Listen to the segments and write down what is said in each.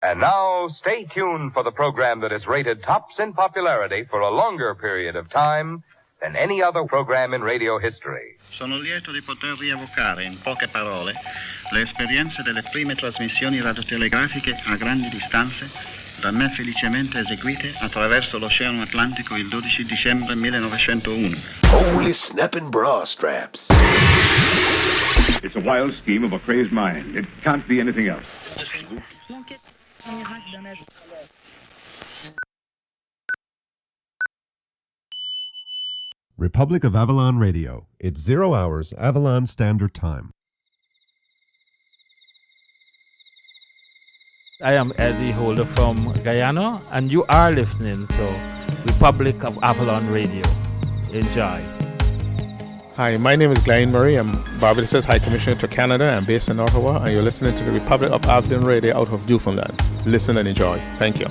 And now, stay tuned for the program that is rated tops in popularity for a longer period of time than any other program in radio history. Sono lieto di poter rievocare in poche parole le esperienze delle prime trasmissioni radiotelegrafiche a grandi distanze da me felicemente eseguite attraverso l'Oceano Atlantico il 12 dicembre 1901. Holy snapping bra straps. It's a wild scheme of a crazed mind. It can't be anything else. Republic of Avalon Radio. It's 0 hours, Avalon Standard Time. I am Eddie Holder from Guyana, and you are listening to Republic of Avalon Radio. Enjoy. Hi, my name is Glynne Murray. I'm Barbados' High Commissioner to Canada. I'm based in Ottawa, and you're listening to the Republic of Avalon Radio out of Newfoundland. Listen and enjoy. Thank you.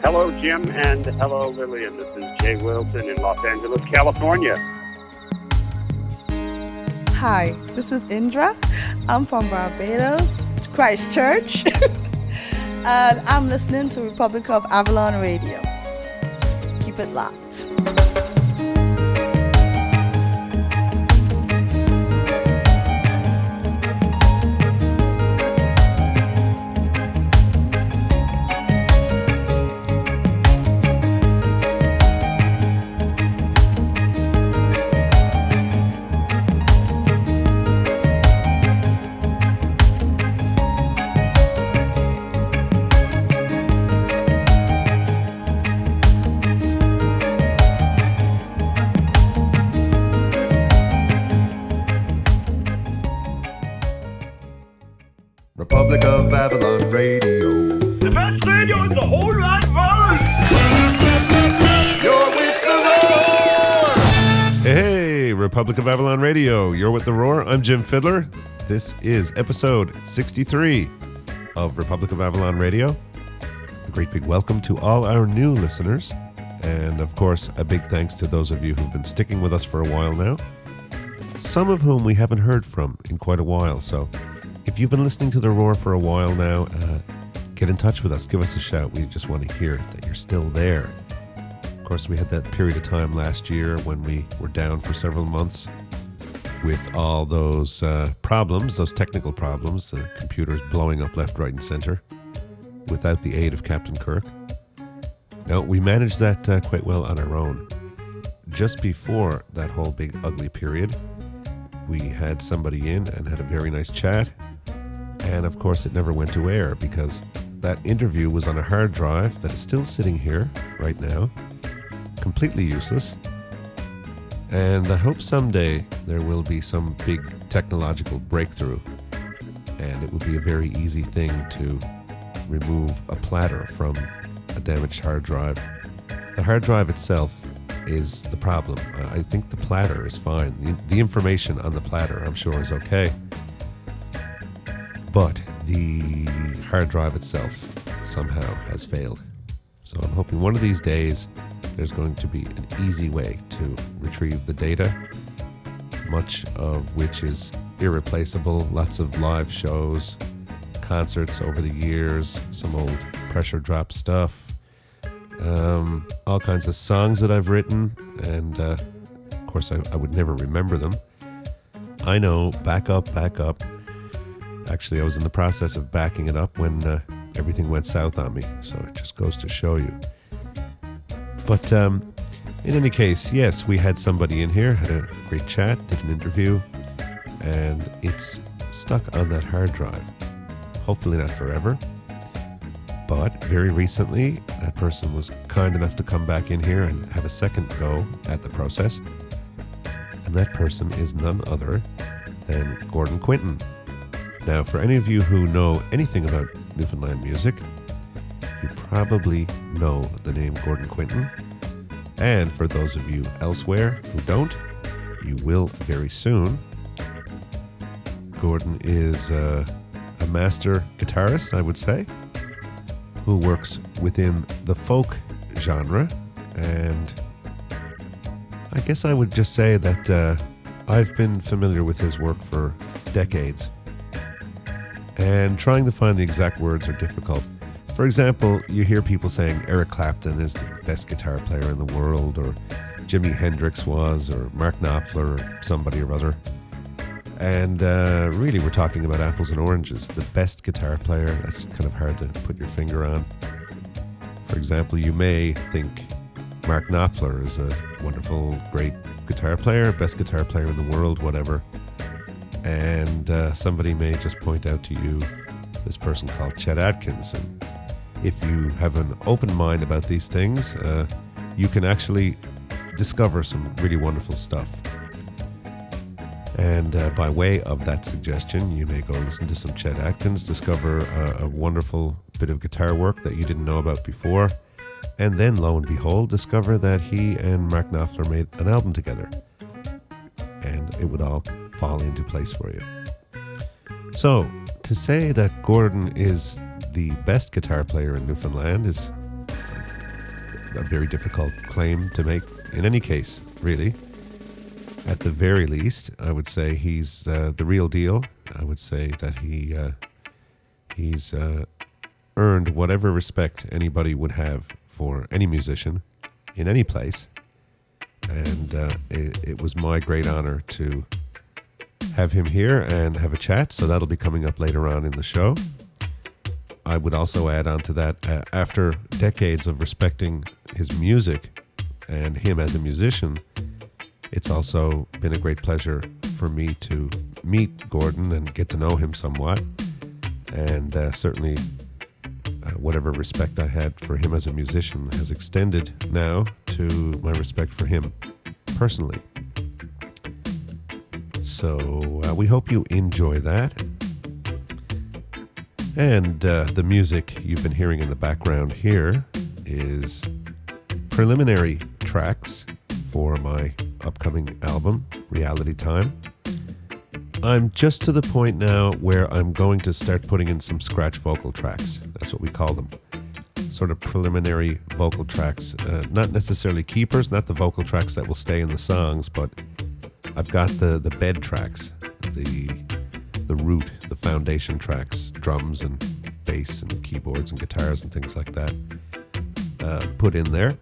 Hello, Jim, and hello, Lillian. This is Jay Wilson in Los Angeles, California. Hi, this is Indra. I'm from Barbados, Christchurch, and I'm listening to Republic of Avalon Radio. Keep it locked. Republic of Avalon Radio. The best radio in the whole wide world. You're with the roar. Hey, Republic of Avalon Radio. You're with the Roar. I'm Jim Fiddler. This is episode 63 of Republic of Avalon Radio. A great big welcome to all our new listeners. And of course, a big thanks to those of you who've been sticking with us for a while now. Some of whom we haven't heard from in quite a while, so if you've been listening to The Roar for a while now, get in touch with us. Give us a shout. We just want to hear that you're still there. Of course, we had that period of time last year when we were down for several months with all those problems, those technical problems, the computers blowing up left, right, and center, without the aid of Captain Kirk. No, we managed that quite well on our own. Just before that whole big ugly period, we had somebody in and had a very nice chat. And of course, it never went to air because that interview was on a hard drive that is still sitting here right now, completely useless. And I hope someday there will be some big technological breakthrough, and it will be a very easy thing to remove a platter from a damaged hard drive. The hard drive itself is the problem. I think the platter is fine. The information on the platter, I'm sure, is okay. But the hard drive itself somehow has failed. So I'm hoping one of these days there's going to be an easy way to retrieve the data, much of which is irreplaceable. Lots of live shows, concerts over the years, some old pressure drop stuff, all kinds of songs that I've written, and of course I would never remember them. I know, back up. Actually, I was in the process of backing it up when everything went south on me, so it just goes to show you. But in any case, yes, we had somebody in here, had a great chat, did an interview, and it's stuck on that hard drive. Hopefully not forever. But very recently, that person was kind enough to come back in here and have a second go at the process. And that person is none other than Gordon Quinton. Now, for any of you who know anything about Newfoundland music, you probably know the name Gordon Quinton. And for those of you elsewhere who don't, you will very soon. Gordon is a master guitarist, I would say, who works within the folk genre. And I guess I would just say that I've been familiar with his work for decades. and trying to find the exact words are difficult. For example, you hear people saying Eric Clapton is the best guitar player in the world, or Jimi Hendrix was, or Mark Knopfler, or somebody or other. And really, we're talking about apples and oranges. The best guitar player, that's kind of hard to put your finger on. For example, you may think Mark Knopfler is a wonderful, great guitar player, best guitar player in the world, whatever. And somebody may just point out to you this person called Chet Atkins. And if you have an open mind about these things, you can actually discover some really wonderful stuff. And by way of that suggestion, you may go listen to some Chet Atkins, discover a wonderful bit of guitar work that you didn't know about before, and then, lo and behold, discover that he and Mark Knopfler made an album together. And it would all fall into place for you. So, to say that Gordon is the best guitar player in Newfoundland is a very difficult claim to make in any case, really. At the very least, I would say he's the real deal. I would say that he's earned whatever respect anybody would have for any musician in any place. And it was my great honor to have him here and have a chat, so that'll be coming up later on in the show. I would also add on to that, after decades of respecting his music and him as a musician, it's also been a great pleasure for me to meet Gordon and get to know him somewhat. And certainly whatever respect I had for him as a musician has extended now to my respect for him personally. So we hope you enjoy that. And the music you've been hearing in the background here is preliminary tracks for my upcoming album, Reality Time. I'm just to the point now where I'm going to start putting in some scratch vocal tracks. That's what we call them. Sort of preliminary vocal tracks. Not necessarily keepers, not the vocal tracks that will stay in the songs, but I've got the bed tracks, the root, the foundation tracks, drums and bass and keyboards and guitars and things like that, put in there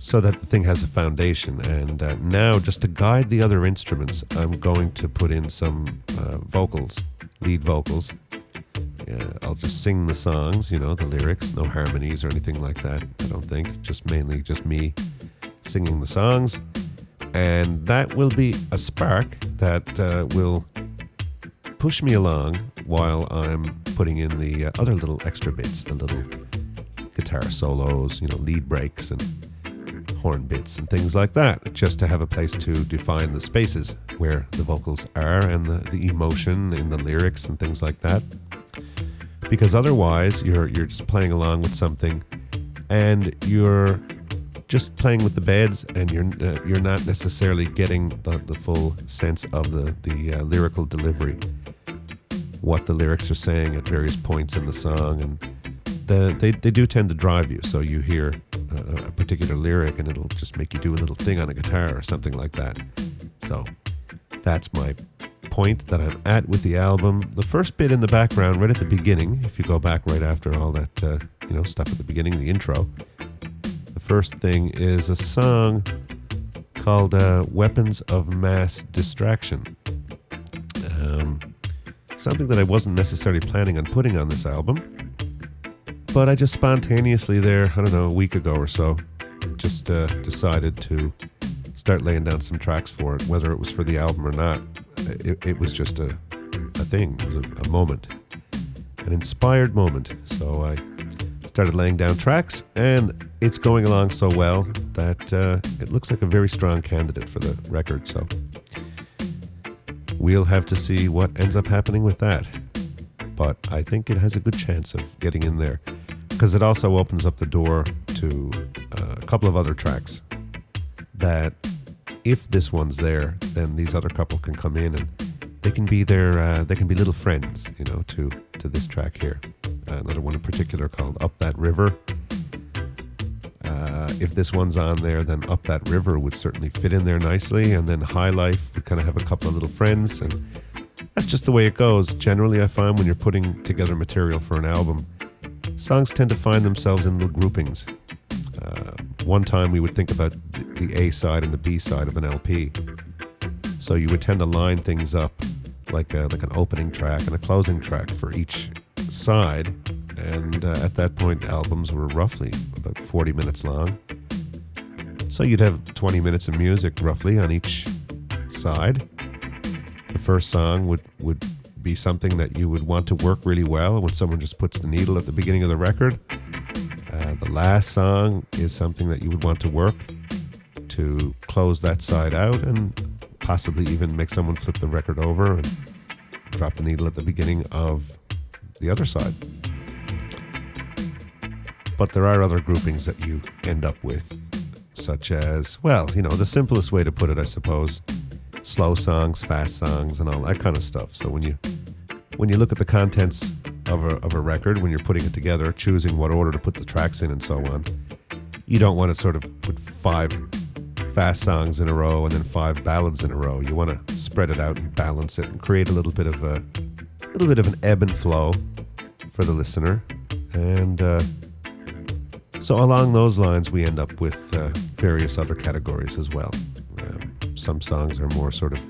so that the thing has a foundation. And now, just to guide the other instruments, I'm going to put in some vocals, lead vocals. I'll just sing the songs, the lyrics, no harmonies or anything like that, I don't think. Mainly just me singing the songs. And that will be a spark that will push me along while I'm putting in the other little extra bits, the little guitar solos, lead breaks and horn bits and things like that, just to have a place to define the spaces where the vocals are and the emotion in the lyrics and things like that. Because otherwise, you're just playing along with something and you're just playing with the beds, and you're not necessarily getting the full sense of the lyrical delivery, what the lyrics are saying at various points in the song, and they do tend to drive you. So you hear a particular lyric, and it'll just make you do a little thing on a guitar or something like that. So that's my point that I'm at with the album. The first bit in the background, right at the beginning, if you go back right after all that stuff at the beginning, the intro. First thing is a song called Weapons of Mass Distraction. Something that I wasn't necessarily planning on putting on this album, but I just spontaneously there, a week ago or so, just decided to start laying down some tracks for it, whether it was for the album or not. It was just a thing, it was a moment, an inspired moment. So I started laying down tracks, and it's going along so well that it looks like a very strong candidate for the record. So we'll have to see what ends up happening with that. But I think it has a good chance of getting in there, because it also opens up the door to a couple of other tracks that, if this one's there, then these other couple can come in and they can be there. They can be little friends, to this track here. Another one in particular called Up That River. If this one's on there, then Up That River would certainly fit in there nicely. And then High Life would kind of have a couple of little friends. And that's just the way it goes. Generally, I find when you're putting together material for an album, songs tend to find themselves in little groupings. One time we would think about the A side and the B side of an LP. So you would tend to line things up like an opening track and a closing track for each side. And at that point, albums were roughly about 40 minutes long. So you'd have 20 minutes of music roughly on each side. The first song would be something that you would want to work really well when someone just puts the needle at the beginning of the record. The last song is something that you would want to work to close that side out and possibly even make someone flip the record over and drop the needle at the beginning of the other side. But there are other groupings that you end up with, such as, well, you know, the simplest way to put it, I suppose, slow songs, fast songs, and all that kind of stuff. So when you look at the contents of a record, when you're putting it together, choosing what order to put the tracks in and so on, you don't want to sort of put 5 fast songs in a row and then 5 ballads in a row. You want to spread it out and balance it and create a little bit of an ebb and flow for the listener. And so along those lines, we end up with various other categories as well. Some songs are more sort of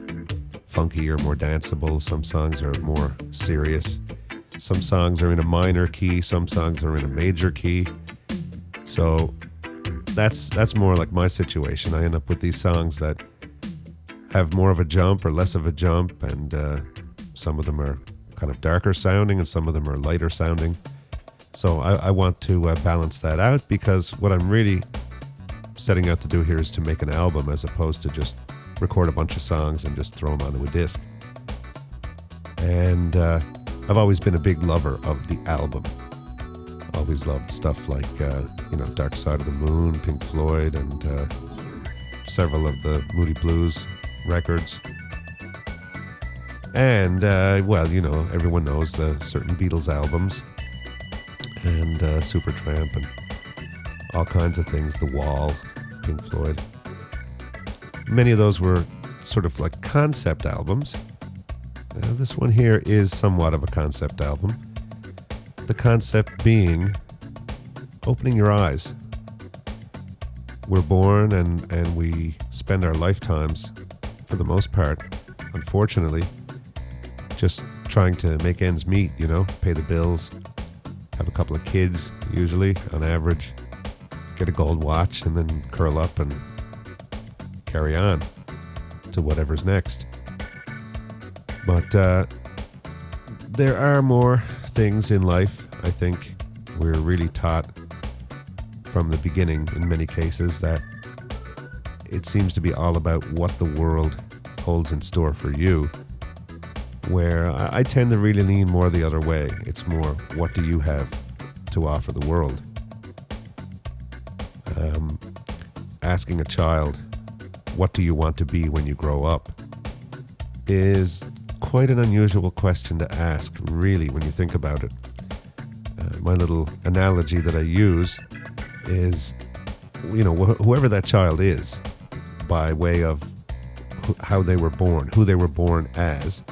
funky or more danceable. Some songs are more serious. Some songs are in a minor key. Some songs are in a major key. So that's more like my situation. I end up with these songs that have more of a jump or less of a jump, and some of them are kind of darker sounding and some of them are lighter sounding. So I want to balance that out, because what I'm really setting out to do here is to make an album as opposed to just record a bunch of songs and just throw them onto a disc. And I've always been a big lover of the album. Always loved stuff like, Dark Side of the Moon, Pink Floyd, and several of the Moody Blues records. And, everyone knows the certain Beatles albums, and Supertramp, and all kinds of things. The Wall, Pink Floyd. Many of those were sort of like concept albums. This one here is somewhat of a concept album. The concept being opening your eyes. We're born and we spend our lifetimes, for the most part, unfortunately, just trying to make ends meet, pay the bills, have a couple of kids, usually, on average, get a gold watch, and then curl up and carry on to whatever's next. But there are more things in life, I think. We're really taught from the beginning, in many cases, that it seems to be all about what the world holds in store for you, where I tend to really lean more the other way. It's more, what do you have to offer the world? Asking a child, what do you want to be when you grow up, is quite an unusual question to ask, really, when you think about it. My little analogy that I use is, whoever that child is, by way of how they were born, who they were born as,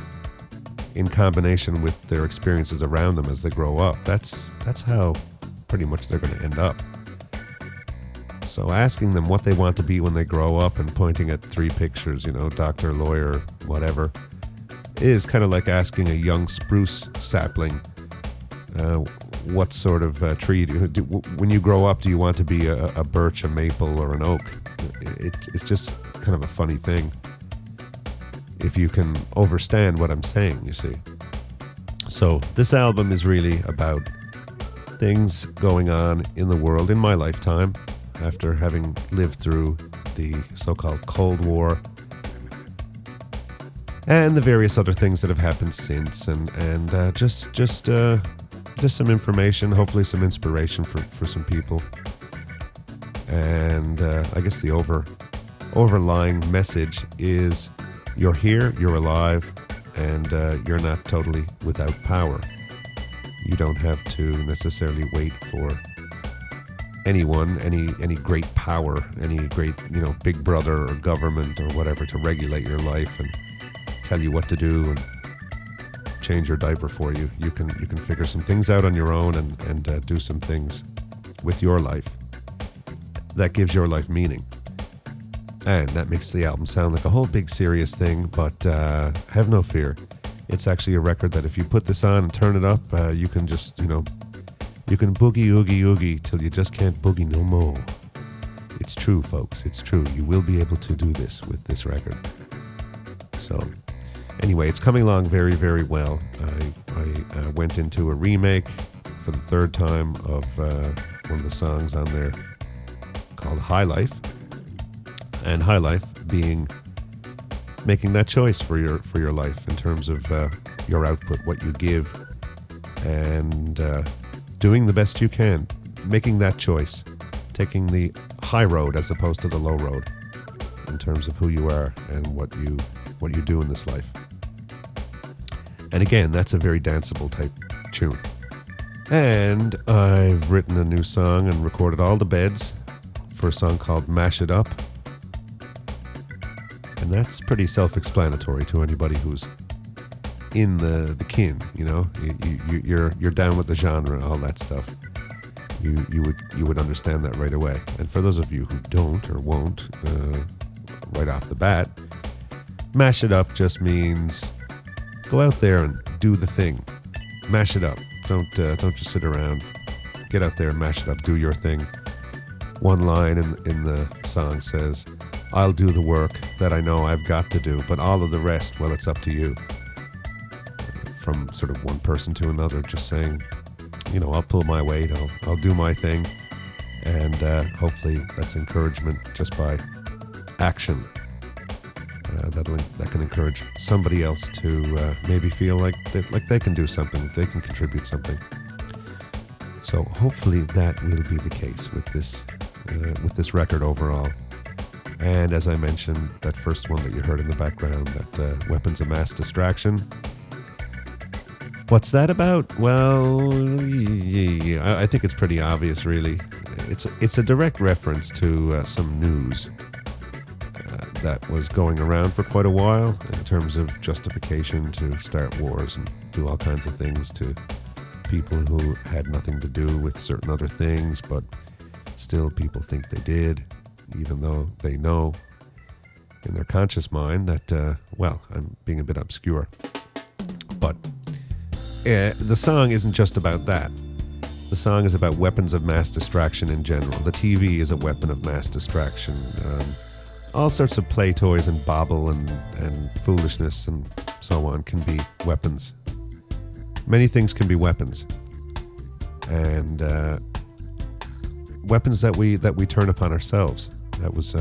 in combination with their experiences around them as they grow up, that's how pretty much they're going to end up. So asking them what they want to be when they grow up and pointing at 3 pictures, doctor, lawyer, whatever, is kind of like asking a young spruce sapling, what sort of tree when you grow up, do you want to be a birch, a maple, or an oak? It's just kind of a funny thing, if you can understand what I'm saying, you see. So this album is really about things going on in the world in my lifetime, after having lived through the so-called Cold War and the various other things that have happened since, and just some information, hopefully some inspiration for some people. And I guess the overlying message is, you're here, you're alive, and you're not totally without power. You don't have to necessarily wait for anyone, any great power, any great, big brother or government or whatever to regulate your life and tell you what to do and change your diaper for you. You can figure some things out on your own and do some things with your life that gives your life meaning. And that makes the album sound like a whole big serious thing, but have no fear. It's actually a record that if you put this on and turn it up, you can just, you can boogie, oogie, oogie till you just can't boogie no more. It's true, folks. It's true. You will be able to do this with this record. So, anyway, it's coming along very, very well. I went into a remake for the third time of one of the songs on there called High Life. And High Life being making that choice for your life in terms of your output, what you give, and doing the best you can, making that choice, taking the high road as opposed to the low road in terms of who you are and what you do in this life. And again, that's a very danceable type tune. And I've written a new song and recorded all the beds for a song called Mash It Up. And that's pretty self-explanatory to anybody who's in the kin, you're down with the genre and all that stuff. You would understand that right away. And for those of you who don't or won't, right off the bat, mash it up just means go out there and do the thing. Mash it up. Don't just sit around. Get out there and mash it up. Do your thing. One line in the song says, "I'll do the work that I know I've got to do, but all of the rest, well, it's up to you." From sort of one person to another, just saying, I'll pull my weight, I'll do my thing, and hopefully that's encouragement just by action. That can encourage somebody else to maybe feel like they can do something, they can contribute something. So hopefully that will be the case with this record overall. And as I mentioned, that first one that you heard in the background, that Weapons of Mass Distraction. What's that about? Well, I think it's pretty obvious, really. It's a direct reference to some news that was going around for quite a while in terms of justification to start wars and do all kinds of things to people who had nothing to do with certain other things, but still people think they did, even though they know in their conscious mind that, I'm being a bit obscure. But the song isn't just about that. The song is about weapons of mass distraction in general. The TV is a weapon of mass distraction. All sorts of play toys and bauble and foolishness and so on can be weapons. Many things can be weapons. And weapons that we turn upon ourselves. That was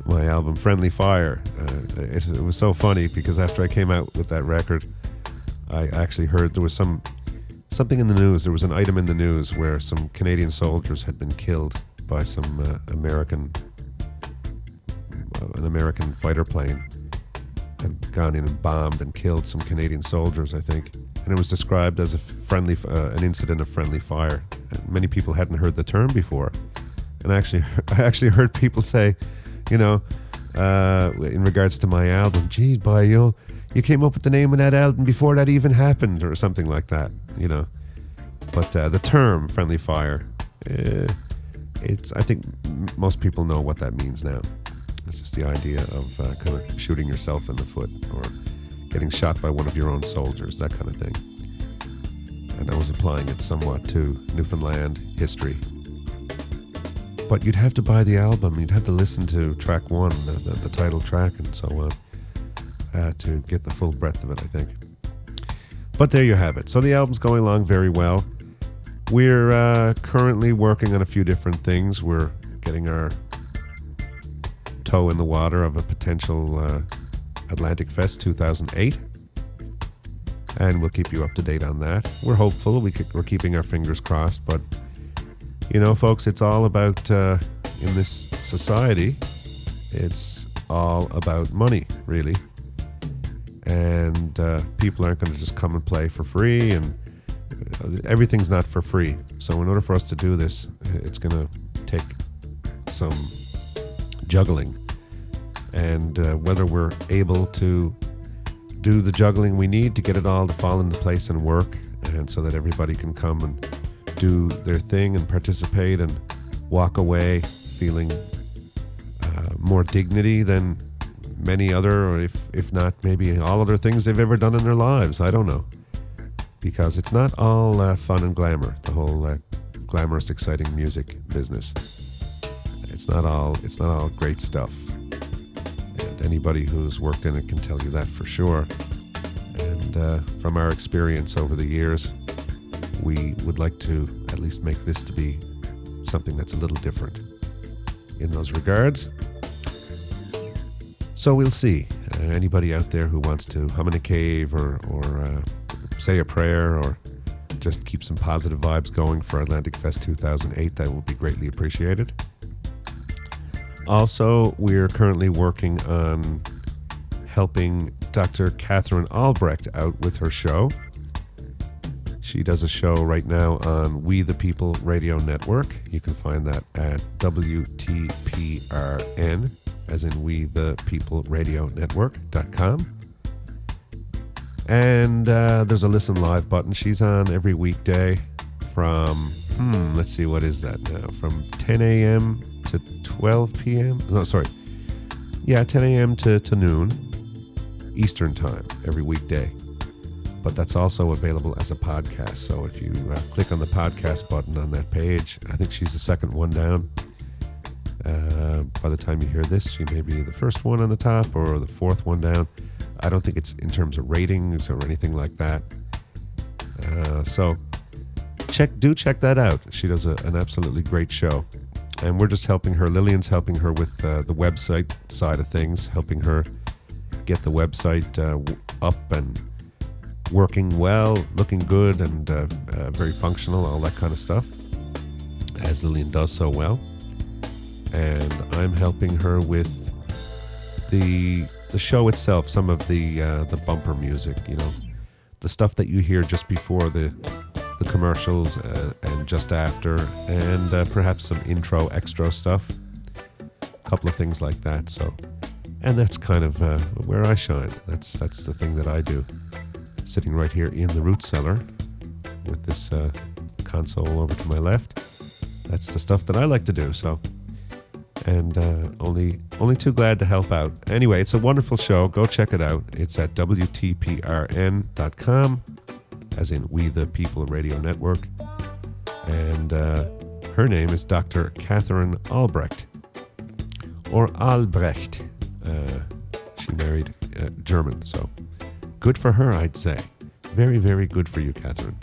my album Friendly Fire. It was so funny because after I came out with that record, I actually heard there was something in the news. There was an item in the news where some Canadian soldiers had been killed by some American fighter plane, had gone in and bombed and killed some Canadian soldiers, I think. And it was described as an incident of friendly fire. And many people hadn't heard the term before. And I actually heard people say, in regards to my album, geez, boy, you came up with the name of that album before that even happened, or something like that, But the term friendly fire, I think most people know what that means now. It's just the idea of kind of shooting yourself in the foot or getting shot by one of your own soldiers, that kind of thing. And I was applying it somewhat to Newfoundland history. But you'd have to buy the album, you'd have to listen to track one, the title track and so on, to get the full breadth of it, I think. But there you have it. So the album's going along very well. We're currently working on a few different things. We're getting our toe in the water of a potential AtlanticFest 2008. And we'll keep you up to date on that. We're hopeful. We're keeping our fingers crossed. But, folks, it's all about, in this society, it's all about money, really. And people aren't going to just come and play for free, and everything's not for free. So in order for us to do this, it's going to take some juggling. And whether we're able to do the juggling we need to get it all to fall into place and work, and so that everybody can come and do their thing and participate and walk away feeling more dignity than many other, or if not maybe all other things they've ever done in their lives. I don't know, because it's not all fun and glamour, the whole glamorous, exciting music business. It's not all great stuff, and anybody who's worked in it can tell you that for sure. And from our experience over the years, we would like to at least make this to be something that's a little different in those regards. So we'll see. Anybody out there who wants to hum in a cave or say a prayer or just keep some positive vibes going for AtlanticFest 2008, that would be greatly appreciated. Also, we're currently working on helping Dr. Katherine Albrecht out with her show. She does a show right now on We the People Radio Network. You can find that at WTPRN, as in We the People Radio Network.com. And there's a listen live button. She's on every weekday from, let's see, what is that now? From 10 a.m. to 12 p.m. No, sorry. Yeah, 10 a.m. to noon Eastern Time every weekday. But that's also available as a podcast. So if you click on the podcast button on that page, I think she's the second one down. By the time you hear this, she may be the first one on the top or the fourth one down. I don't think it's in terms of ratings or anything like that. So check that out. She does an absolutely great show. And we're just helping her. Lillian's helping her with the website side of things, helping her get the website up and working well, looking good, and very functional, all that kind of stuff, as Lillian does so well. And I'm helping her with the show itself, some of the bumper music, the stuff that you hear just before the commercials and just after, and perhaps some intro extra stuff, a couple of things like that. So, and that's kind of where I shine. That's the thing that I do, sitting right here in the root cellar with this console over to my left. That's the stuff that I like to do. So, and only too glad to help out. Anyway, it's a wonderful show. Go check it out. It's at WTPRN.com, as in We the People Radio Network. And her name is Dr. Katherine Albrecht, or Albrecht. She married German, so good for her, I'd say. Very, very good for you, Katherine.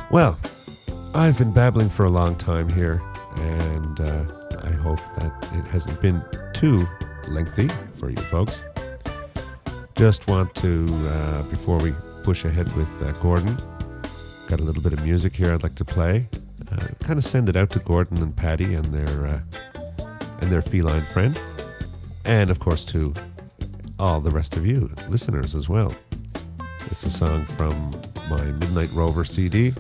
Well, I've been babbling for a long time here, and I hope that it hasn't been too lengthy for you folks. Just want to, before we push ahead with Gordon, got a little bit of music here I'd like to play. Kind of send it out to Gordon and Patti and their feline friend, and of course to all the rest of you listeners as well. It's a song from my Midnight Rover CD.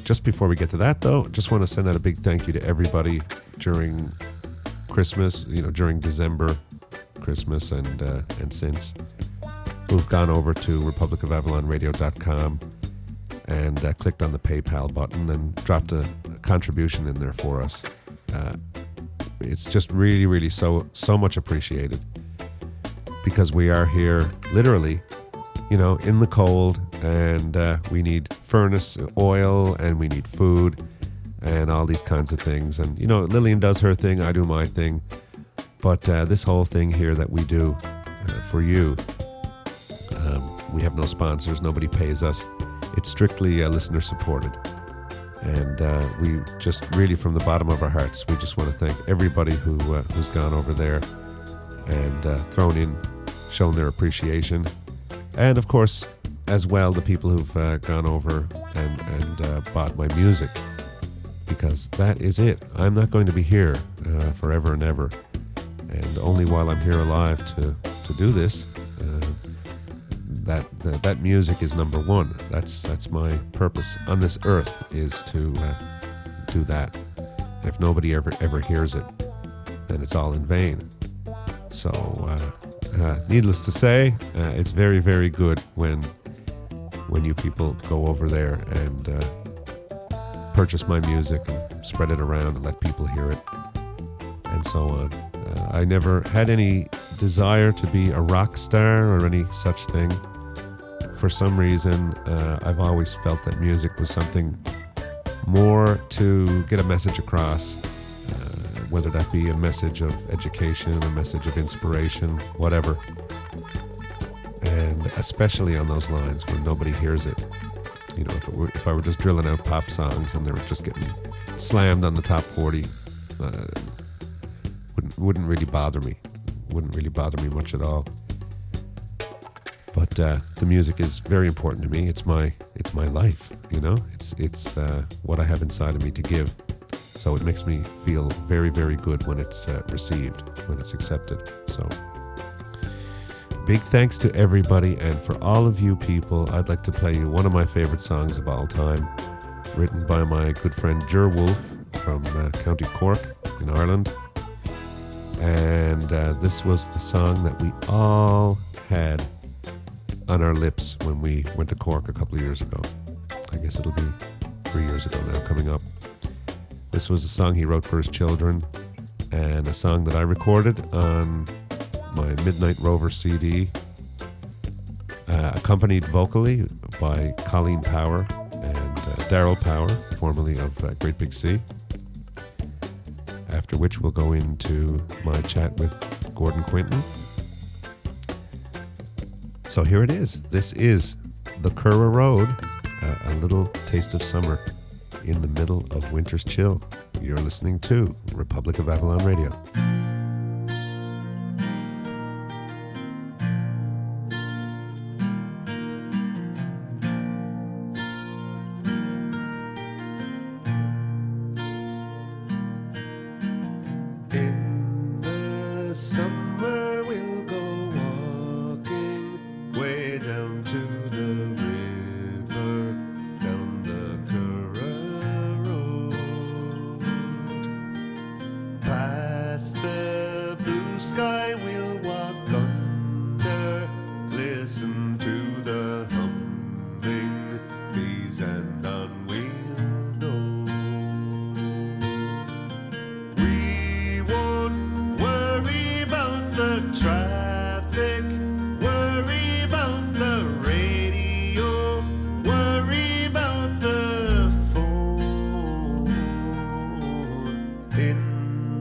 Just before we get to that, though, just want to send out a big thank you to everybody during Christmas, during December, Christmas, and since, who've gone over to republicofavalonradio.com and clicked on the PayPal button and dropped a contribution in there for us. It's just really, really so much appreciated, because we are here literally, in the cold, and we need furnace oil, and we need food, and all these kinds of things. And, Lillian does her thing, I do my thing. But this whole thing here that we do for you, we have no sponsors, nobody pays us. It's strictly listener supported. And we just really, from the bottom of our hearts, we just want to thank everybody who's gone over there and shown their appreciation. And of course, as well, the people who've gone over and bought my music, because that is it. I'm not going to be here forever and ever, and only while I'm here alive to do this. That music is number one. That's my purpose on this earth, is to do that. And if nobody ever hears it, then it's all in vain. So, needless to say, it's very, very good when you people go over there and purchase my music and spread it around and let people hear it, and so on. I never had any desire to be a rock star or any such thing. For some reason, I've always felt that music was something more to get a message across, whether that be a message of education, a message of inspiration, whatever. And especially on those lines when nobody hears it. You know, if I were just drilling out pop songs and they were just getting slammed on the top 40, wouldn't really bother me. Wouldn't really bother me much at all. But the music is very important to me. It's my life, you know. It's what I have inside of me to give. So it makes me feel very, very good when it's received, when it's accepted. So big thanks to everybody, and for all of you people, I'd like to play you one of my favorite songs of all time, written by my good friend Ger Wolf from County Cork in Ireland. And this was the song that we all had on our lips when we went to Cork a couple of years ago. I guess it'll be 3 years ago now, coming up. This was a song he wrote for his children, and a song that I recorded on my Midnight Rover CD, accompanied vocally by Colleen Power and Daryl Power, formerly of Great Big Sea. After which we'll go into my chat with Gordon Quinton. So here it is. This is the Curra Road, a little taste of summer in the middle of winter's chill. You're listening to Republic of Avalon Radio. In the summer we'll go walking way down to the river, down the Curra Road. Past the blue sky we'll walk under, listen to the humming bees, and on we'll go. We won't worry about the traffic, worry about the radio, worry about the phone. In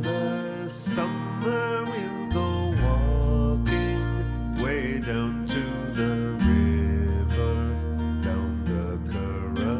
the summer we'll go walking way down to the river, down the Curra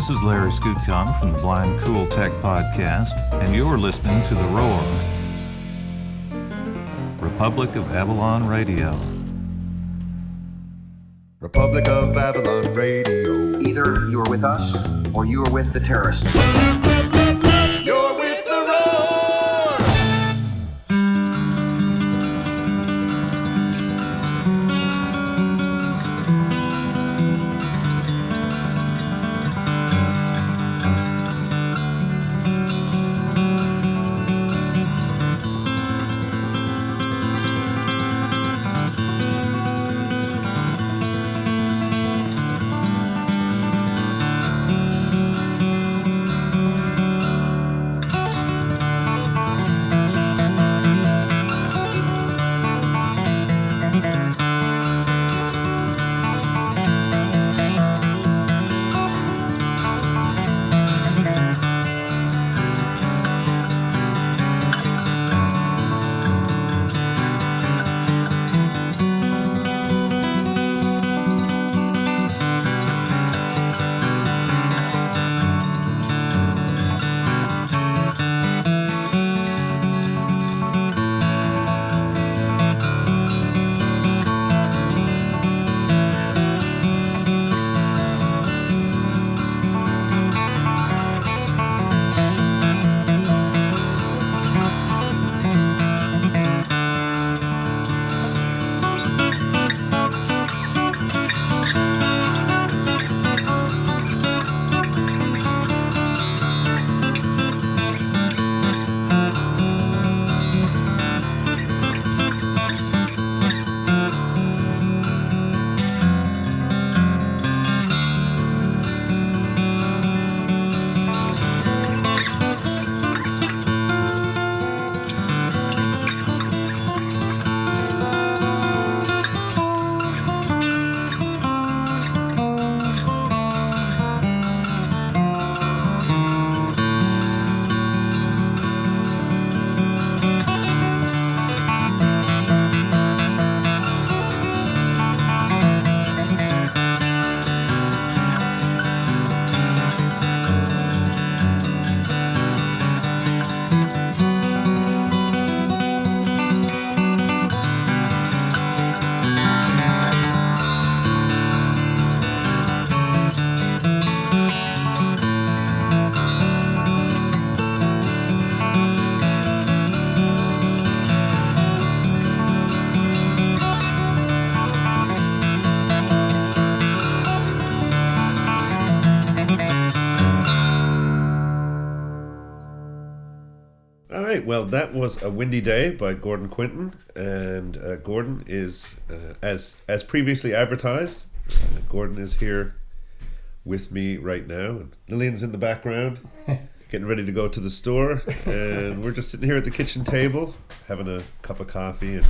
This is Larry Scootcon from the Blind Cool Tech Podcast, and you're listening to The Roar, Republic of Avalon Radio. Republic of Avalon Radio. Either you're with us or you're with the terrorists. You're with the Roar! Well, that was A Windy Day by Gordon Quinton, and Gordon is, as previously advertised, Gordon is here with me right now, and Lillian's in the background, getting ready to go to the store, and we're just sitting here at the kitchen table, having a cup of coffee and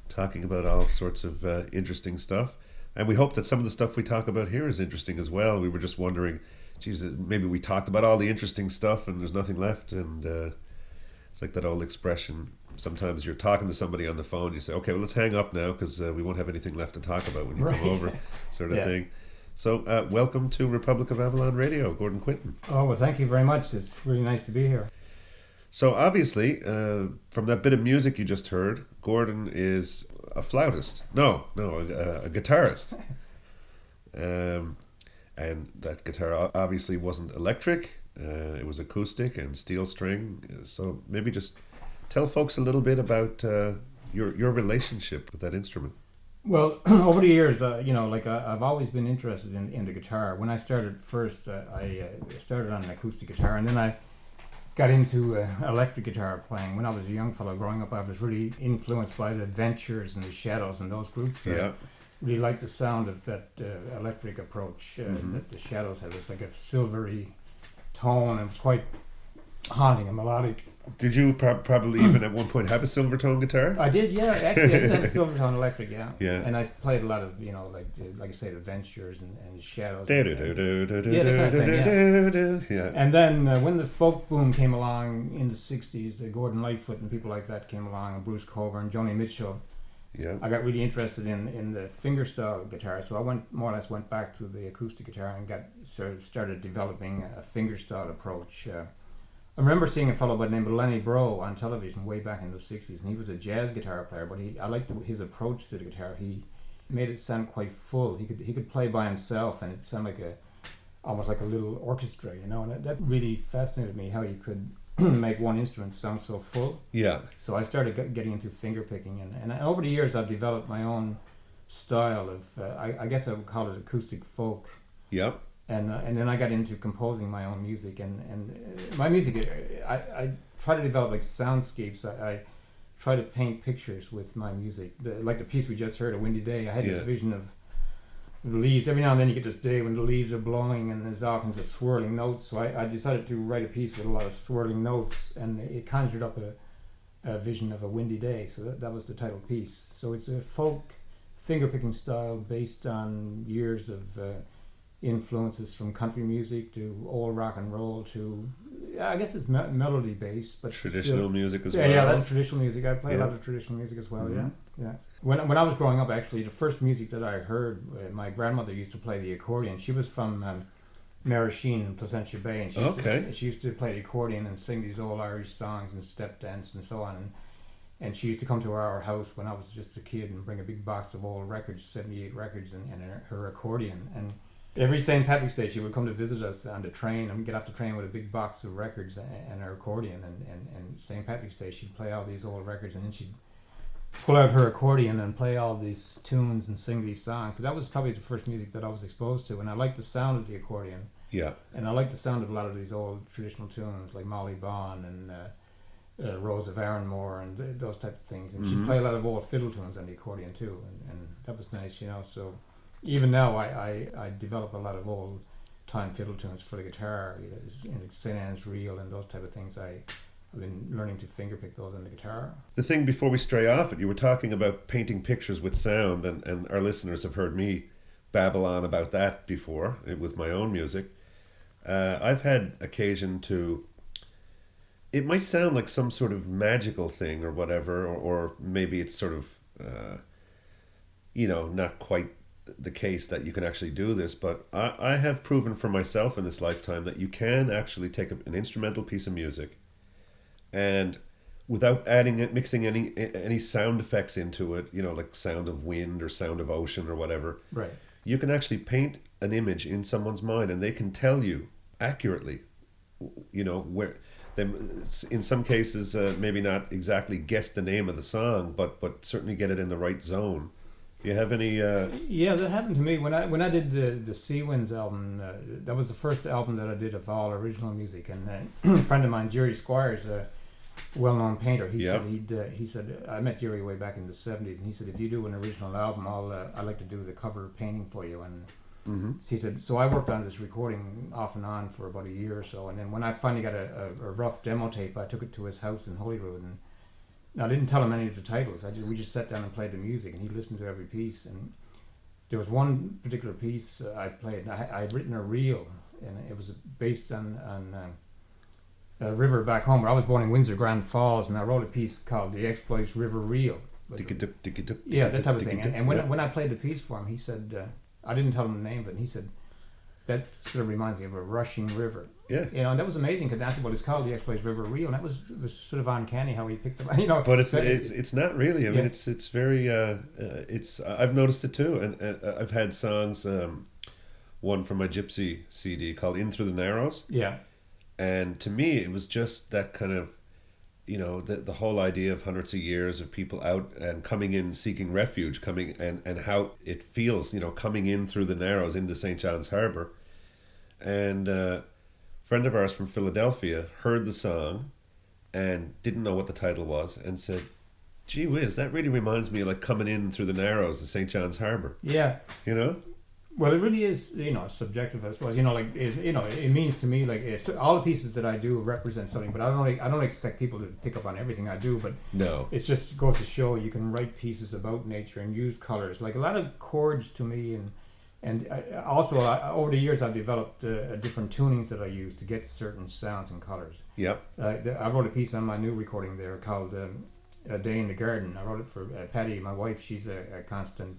talking about all sorts of interesting stuff, and we hope that some of the stuff we talk about here is interesting as well. We were just wondering, geez, maybe we talked about all the interesting stuff and there's nothing left, and it's like that old expression, sometimes you're talking to somebody on the phone, you say, okay, well, let's hang up now because we won't have anything left to talk about when you come over, sort of thing. So welcome to Republic of Avalon Radio, Gordon Quinton. Oh, well, thank you very much. It's really nice to be here. So obviously, from that bit of music you just heard, Gordon is a flautist. No, a guitarist. And that guitar obviously wasn't electric. It was acoustic and steel string. So maybe just tell folks a little bit about your relationship with that instrument. Well, over the years, I've always been interested in the guitar. When I started first, I started on an acoustic guitar, and then I got into electric guitar playing. When I was a young fellow growing up, I was really influenced by the Adventures and the Shadows and those groups. Really liked the sound of that electric approach that the Shadows had. It was like a silvery tone, and it was quite haunting and melodic. Did you probably even at one point have a silvertone guitar? I did, yeah. Actually, I did have a silvertone electric, yeah. And I played a lot of, like I say, Adventures and Shadows. Yeah, that kind of thing, yeah. And then when the folk boom came along in the 60s, Gordon Lightfoot and people like that came along, and Bruce Coburn, Joni Mitchell, I got really interested in the fingerstyle guitar, so I more or less went back to the acoustic guitar and started developing a fingerstyle approach. I remember seeing a fellow by the name of Lenny Breau on television way back in the 60s, and he was a jazz guitar player, but I liked his approach to the guitar. He made it sound quite full. He could play by himself, and it sounded like almost like a little orchestra, you know, and that really fascinated me, how you could make one instrument sound so full. Yeah. So I started getting into finger picking, and over the years I've developed my own style of, I guess I would call it acoustic folk. Yep. And then I got into composing my own music, and my music, I try to develop like soundscapes. I try to paint pictures with my music. Like the piece we just heard, A Windy Day, I had this vision of the leaves. Every now and then you get this day when the leaves are blowing and there's all kinds of swirling notes. So I decided to write a piece with a lot of swirling notes, and it conjured up a vision of a windy day. So that was the title piece. So it's a folk finger-picking style based on years of influences from country music to old rock and roll to, I guess it's melody based, but traditional music as well. Yeah, that's traditional music. I play a lot of traditional music as well. Mm-hmm. Yeah. When I was growing up, actually, the first music that I heard, my grandmother used to play the accordion. She was from Marasheen in Placentia Bay, and she used to play the accordion and sing these old Irish songs and step dance and so on. And she used to come to our house when I was just a kid and bring a big box of old records, 78 records, and her accordion. And every St. Patrick's Day, she would come to visit us on the train and get off the train with a big box of records and her accordion. And St. Patrick's Day, she'd play all these old records, and then she'd pull out her accordion and play all these tunes and sing these songs. So that was probably the first music that I was exposed to, and I liked the sound of the accordion. Yeah. And I liked the sound of a lot of these old traditional tunes like Molly Bawn and Rose of Arranmore and those type of things. And she'd play a lot of old fiddle tunes on the accordion too, and that was nice, you know. So even now I develop a lot of old time fiddle tunes for the guitar, St. Anne's Reel and those type of things. I've been learning to fingerpick those on the guitar. The thing before we stray off it, you were talking about painting pictures with sound, and our listeners have heard me babble on about that before with my own music. I've had occasion to, it might sound like some sort of magical thing or whatever, or maybe it's sort of, not quite the case that you can actually do this, but I have proven for myself in this lifetime that you can actually take an instrumental piece of music and without mixing any sound effects into it, like sound of wind or sound of ocean or whatever, right, you can actually paint an image in someone's mind, and they can tell you accurately, where them, in some cases, maybe not exactly guess the name of the song, but certainly get it in the right zone. Do you have any? Yeah, that happened to me when I did the Sea Winds album. That was the first album that I did of all original music, and a friend of mine, Jerry Squires, a well-known painter, he said I met Jerry way back in the 70s, and he said, if you do an original album, I'd like to do the cover painting for you. And he said, so I worked on this recording off and on for about a year or so, and then when I finally got a rough demo tape, I took it to his house in Holyrood, and I didn't tell him any of the titles. We just sat down and played the music, and he listened to every piece. And there was one particular piece I played, and I'd written a reel, and it was based on a river back home where I was born in Windsor Grand Falls, and I wrote a piece called The Exploits River Reel. Yeah, that type of thing. And when I played the piece for him, he said, I didn't tell him the name of it, and he said, that sort of reminds me of a rushing river. Yeah. And that was amazing, because that's what it's called, The Exploits River Reel, and it was sort of uncanny how he picked it, But it's not really. I mean, it's very, I've noticed it too, and I've had songs, one from my Gypsy CD called In Through the Narrows. Yeah. And to me, it was just that kind of, the whole idea of hundreds of years of people out and coming in seeking refuge, and how it feels, coming in through the Narrows into St. John's Harbour. And a friend of ours from Philadelphia heard the song and didn't know what the title was and said, gee whiz, that really reminds me of like coming in through the Narrows of St. John's Harbour. Yeah. Well, it really is, subjective, I suppose. It means to me, like, all the pieces that I do represent something, but I don't expect people to pick up on everything I do, but no, it just goes to show you can write pieces about nature and use colors. Like a lot of chords to me, and also over the years I've developed different tunings that I use to get certain sounds and colors. Yep. I wrote a piece on my new recording there called A Day in the Garden. I wrote it for Patti, my wife. She's a constant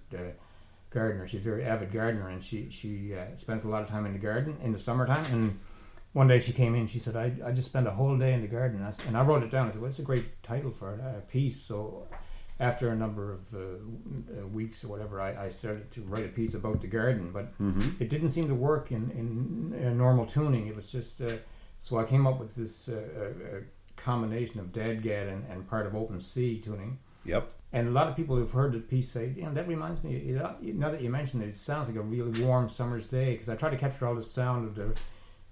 gardener. She's a very avid gardener, and she spends a lot of time in the garden in the summertime. And one day she came in, she said, I just spent a whole day in the garden. And I wrote it down. I said, well, it's a great title for a piece. So after a number of weeks or whatever, I started to write a piece about the garden. But it didn't seem to work in normal tuning. It was just... so I came up with this combination of dadgad and part of open C tuning. Yep. And a lot of people who've heard the piece say, that reminds me, now that you mentioned it, it sounds like a really warm summer's day, because I try to capture all the sound of the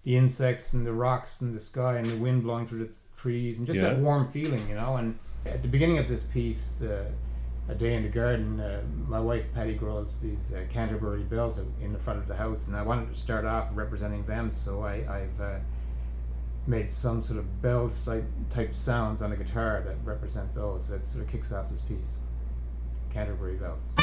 insects and the rocks and the sky and the wind blowing through the trees and just that warm feeling, And at the beginning of this piece, A Day in the Garden, my wife Patti grows these Canterbury bells in the front of the house, and I wanted to start off representing them, so I've made some sort of bell type sounds on the guitar that represent those. That sort of kicks off this piece. Canterbury bells.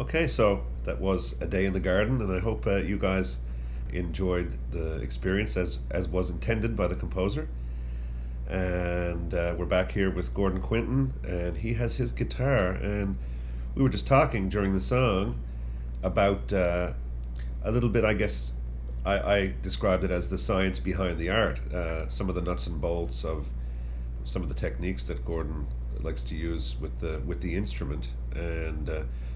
Okay, so that was A Day in the Garden, and I hope you guys enjoyed the experience as was intended by the composer. And we're back here with Gordon Quinton, and he has his guitar, and we were just talking during the song about a little bit, I guess, I described it as the science behind the art, some of the nuts and bolts of some of the techniques that Gordon likes to use with the instrument. And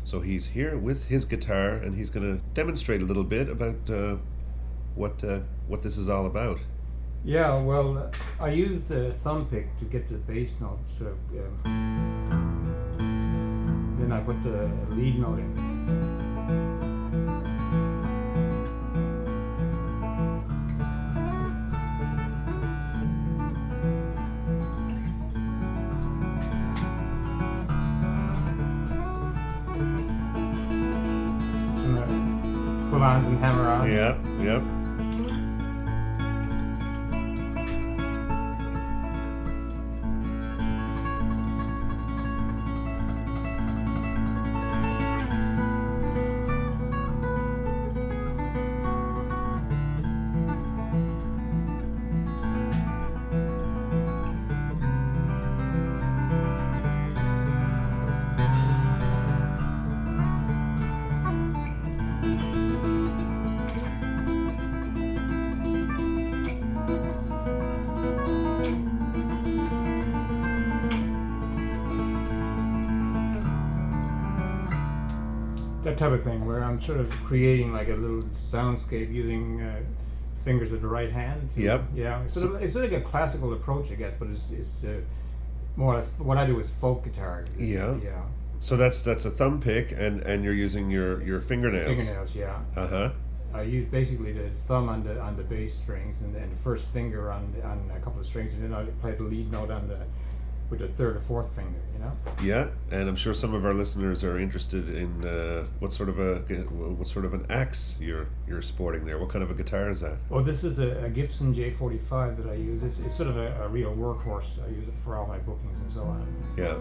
so he's here with his guitar, and he's going to demonstrate a little bit about what this is all about. Yeah, well, I use the thumb pick to get the bass notes. Then I put the lead note in. Some pull-ons and hammer-ons. Yep. That type of thing, where I'm sort of creating like a little soundscape using fingers of the right hand. Yep. Yeah, it's sort of like a classical approach, I guess, but it's more or less what I do is folk guitar. Yeah. Yeah. So that's a thumb pick, and you're using your fingernails. Fingernails, yeah. Uh-huh. I use basically the thumb on the bass strings, and the first finger on a couple of strings, and then I play the lead note with the third or fourth finger, you know. Yeah, and I'm sure some of our listeners are interested in what sort of an axe you're sporting there. What kind of a guitar is that? Well, this is a Gibson J45 that I use. It's sort of a real workhorse. I use it for all my bookings and so on. Yeah.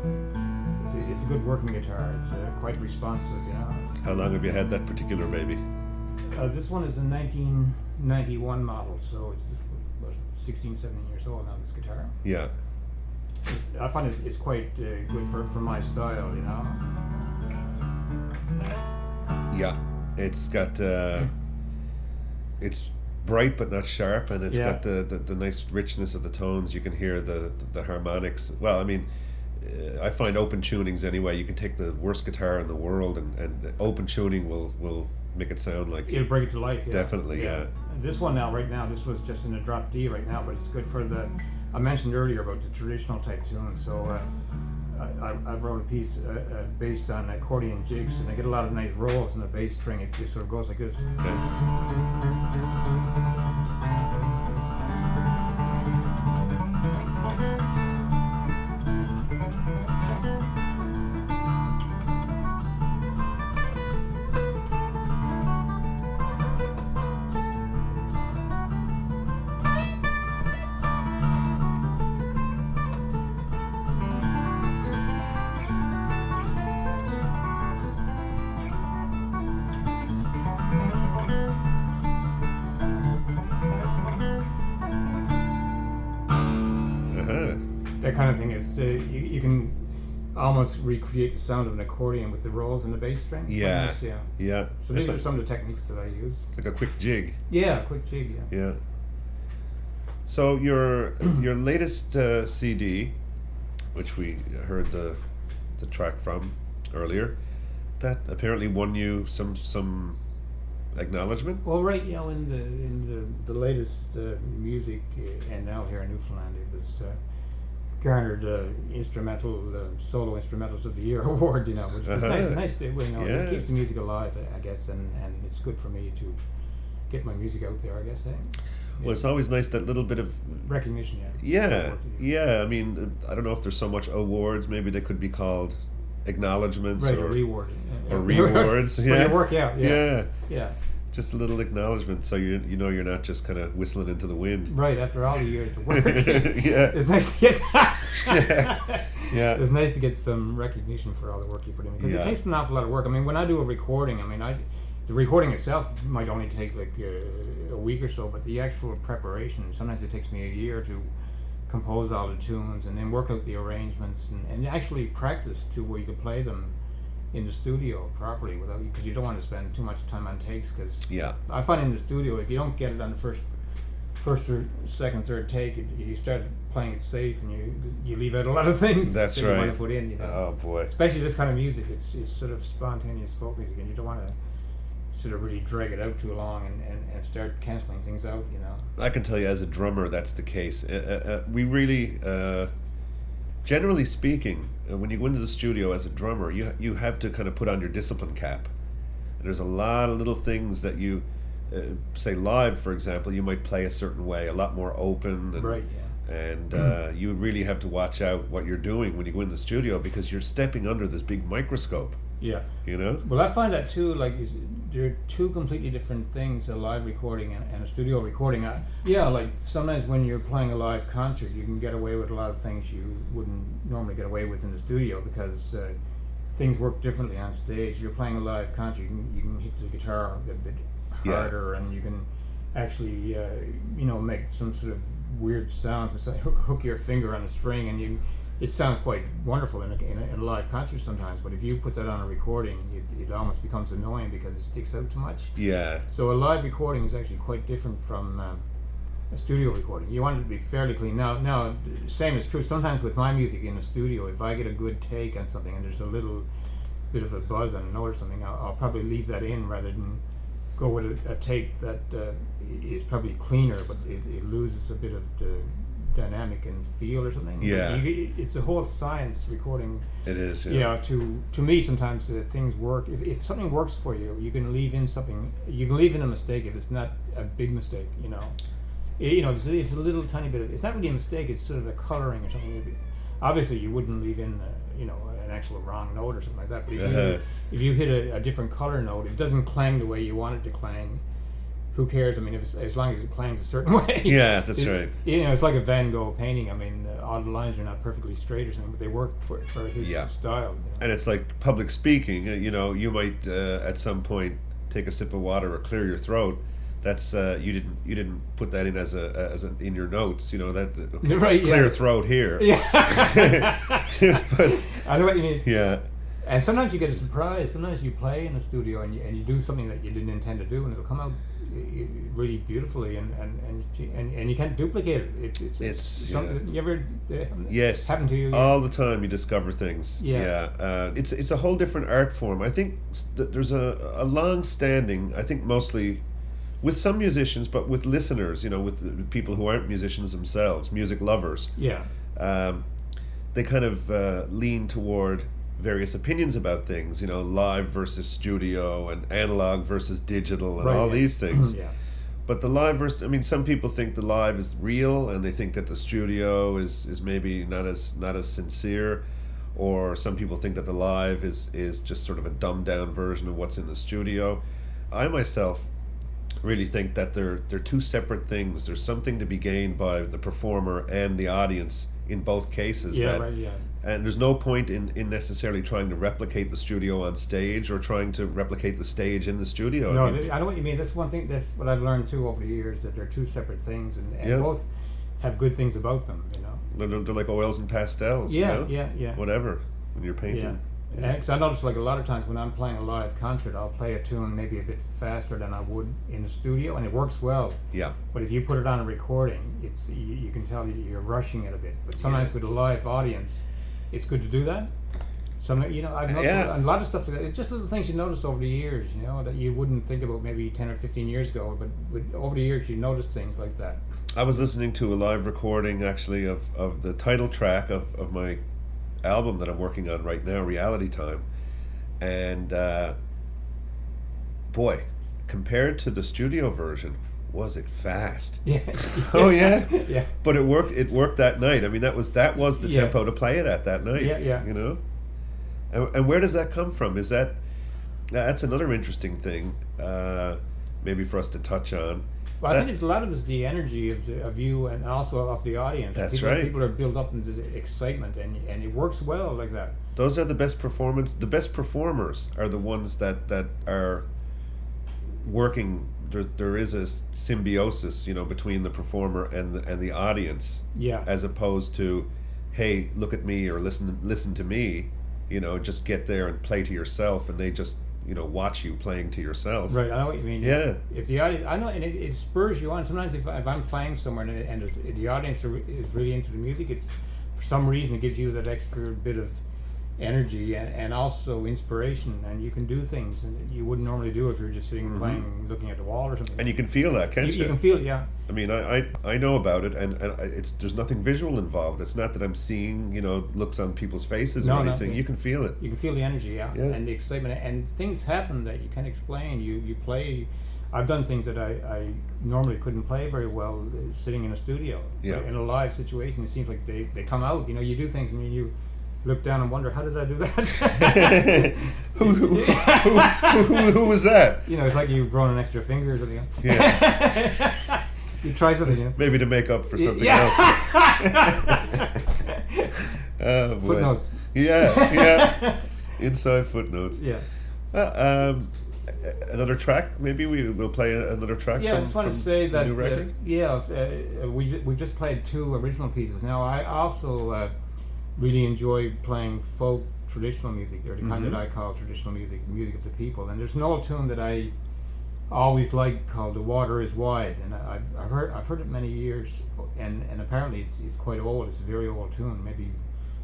It's a good working guitar. It's quite responsive, you know. How long have you had that particular baby? This one is a 1991 model, so it's 16, 17 years old now, this guitar. Yeah. I find it's quite good for my style, you know. Yeah, it's got it's bright but not sharp, and it's got the nice richness of the tones. You can hear the harmonics. Well, I mean, I find open tunings anyway. You can take the worst guitar in the world, and open tuning will make it sound like it'll bring it to life. Yeah. Definitely, yeah. And this one right now, this was just in a drop D right now, but it's good for the. I mentioned earlier about the traditional type tune, so I wrote a piece based on accordion jigs, and I get a lot of nice rolls in the bass string. It just sort of goes like this. That kind of thing is you can almost recreate the sound of an accordion with the rolls and the bass string. Yeah. So these are some of the techniques that I use. It's like a quick jig. Yeah, a quick jig. Yeah. So your latest CD, which we heard the track from earlier, that apparently won you some acknowledgement. Well, right, you know, in the latest music NL here in Newfoundland, it was garnered instrumental solo instrumentals of the year award. You know, which was nice to, you know, it keeps the music alive, I guess, and it's good for me to get my music out there, I guess. Well, it's always nice, that little bit of recognition. Yeah. I mean, I don't know if there's so much awards. Maybe they could be called acknowledgements, right, or reward, or rewards. For your work, yeah. Just a little acknowledgement, so you know you're not just kind of whistling into the wind. Right, after all the years of work. Yeah. It's nice to get Yeah. It's nice to get some recognition for all the work you put in, because it takes an awful lot of work. I mean, when I do a recording, the recording itself might only take like a week or so, but the actual preparation, sometimes it takes me a year to compose all the tunes and then work out the arrangements and actually practice to where you can play them in the studio properly, because you don't want to spend too much time on takes. Because I find in the studio, if you don't get it on the first or second, third take, you start playing it safe and you leave out a lot of things that you want to put in. Oh boy! Especially this kind of music, it's sort of spontaneous folk music, and you don't want to sort of really drag it out too long and start cancelling things out. I can tell you, as a drummer, that's the case. We really, generally speaking, when you go into the studio as a drummer, you have to kind of put on your discipline cap. And there's a lot of little things that you, say live, for example, you might play a certain way, a lot more open. And, right, and you really have to watch out what you're doing when you go in the studio, because you're stepping under this big microscope. Yeah. Well, I find that too, like, they're two completely different things, a live recording and a studio recording. Like sometimes when you're playing a live concert, you can get away with a lot of things you wouldn't normally get away with in the studio, because things work differently on stage. You're playing a live concert, you can hit the guitar a bit harder, and you can actually, make some sort of weird sounds. It's like hook your finger on a string, and it sounds quite wonderful in a live concert sometimes, but if you put that on a recording, it almost becomes annoying because it sticks out too much. Yeah. So a live recording is actually quite different from a studio recording. You want it to be fairly clean. Now, same is true sometimes with my music in the studio. If I get a good take on something and there's a little bit of a buzz on a note or something, I'll probably leave that in rather than go with a take that is probably cleaner, but it loses a bit of the dynamic and feel or something. Yeah. It's a whole science, recording. It is. To me, sometimes things work. If something works for you, you can leave in something. You can leave in a mistake if it's not a big mistake. If it's a little tiny bit of, it's not really a mistake. It's sort of a coloring or something. Obviously, you wouldn't leave in an actual wrong note or something like that. But if you hit a different color note, if it doesn't clang the way you want it to clang, who cares? I mean, as long as it clangs a certain way. Yeah, that's right. It's like a Van Gogh painting. I mean, all the lines are not perfectly straight or something, but they work for his style. And it's like public speaking. You might at some point take a sip of water or clear your throat. That's you didn't put that in as in your notes. Clear throat here. Yeah. But, I know what you mean. Yeah. And sometimes you get a surprise. Sometimes you play in a studio and you do something that you didn't intend to do, and it'll come out really beautifully, and you can't duplicate it. It's something. You ever yes, happen to you? All the time you discover things. It's a whole different art form. I think there's a long-standing, I think mostly with some musicians, but with listeners, with people who aren't musicians themselves, music lovers. Yeah. They kind of lean toward various opinions about things, live versus studio and analog versus digital and all these things. Yeah. But the live versus, some people think the live is real, and they think that the studio is maybe not as sincere, or some people think that the live is just sort of a dumbed down version of what's in the studio. I myself really think that they're two separate things. There's something to be gained by the performer and the audience in both cases. And there's no point in necessarily trying to replicate the studio on stage or trying to replicate the stage in the studio. No, I know what you mean. That's one thing. That's what I've learned too over the years, that they're two separate things, and both have good things about them. They're like oils and pastels. Yeah. Whatever, when you're painting. Yeah. Because I notice, like, a lot of times when I'm playing a live concert, I'll play a tune maybe a bit faster than I would in the studio, and it works well. Yeah. But if you put it on a recording, it's you can tell you're rushing it a bit. But sometimes with a live audience, it's good to do that. I've noticed a lot of stuff like that. It's just little things you notice over the years, that you wouldn't think about maybe 10 or 15 years ago, but over the years you notice things like that. I was listening to a live recording, actually, of the title track of my album that I'm working on right now, Reality Time, and boy, compared to the studio version, was it fast? Yeah. Oh yeah. Yeah. But it worked. It worked that night. I mean, that was the tempo to play it at that night. Yeah. And where does that come from? That's another interesting thing. maybe for us to touch on. Well, I think a lot of it is the energy of you and also of the audience. That's people, right. People are built up into this excitement, and it works well like that. Those are the best performance. The best performers are the ones that are working. There is a symbiosis, between the performer and the audience. Yeah. As opposed to, hey, look at me or listen to me. Just get there and play to yourself, and they just watch you playing to yourself. Right, I know what you mean. Yeah. If the audience, I know, and it spurs you on. Sometimes if I'm playing somewhere and the audience is really into the music, it's for some reason it gives you that extra bit of energy and also inspiration, and you can do things and you wouldn't normally do if you're just sitting playing, looking at the wall or something. And you can feel that, can't you? You can feel it, yeah. I mean, I know about it, and there's nothing visual involved. It's not that I'm seeing looks on people's faces or anything. No, you can feel it. You can feel the energy, and the excitement, and things happen that you can't explain. You play. I've done things that I normally couldn't play very well sitting in a studio. Yeah. In a live situation, it seems like they come out. You do things and you look down and wonder, how did I do that? who was that? It's like you've grown an extra finger or something. Yeah. You try something, Maybe to make up for something else. Oh, boy. Footnotes. Yeah. Inside footnotes. Yeah. Another track, maybe we'll play another track. Yeah, I just want to say that new record? we've just played two original pieces. Now I also really enjoy playing folk traditional music, or the kind that I call traditional music of the people. And there's an old tune that I always liked called "The Water Is Wide," and I've heard it many years, and apparently it's quite old. It's a very old tune, maybe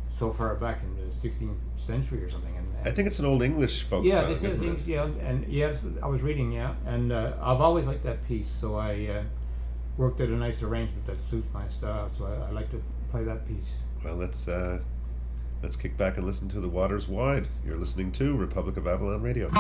so far back in the 16th century or something. And I think it's an old English folk song, isn't it? Yeah, I was reading, and I've always liked that piece, so I worked out a nice arrangement that suits my style. So I like to play that piece. Well, let's kick back and listen to "The Water's Wide." You're listening to Republic of Avalon Radio.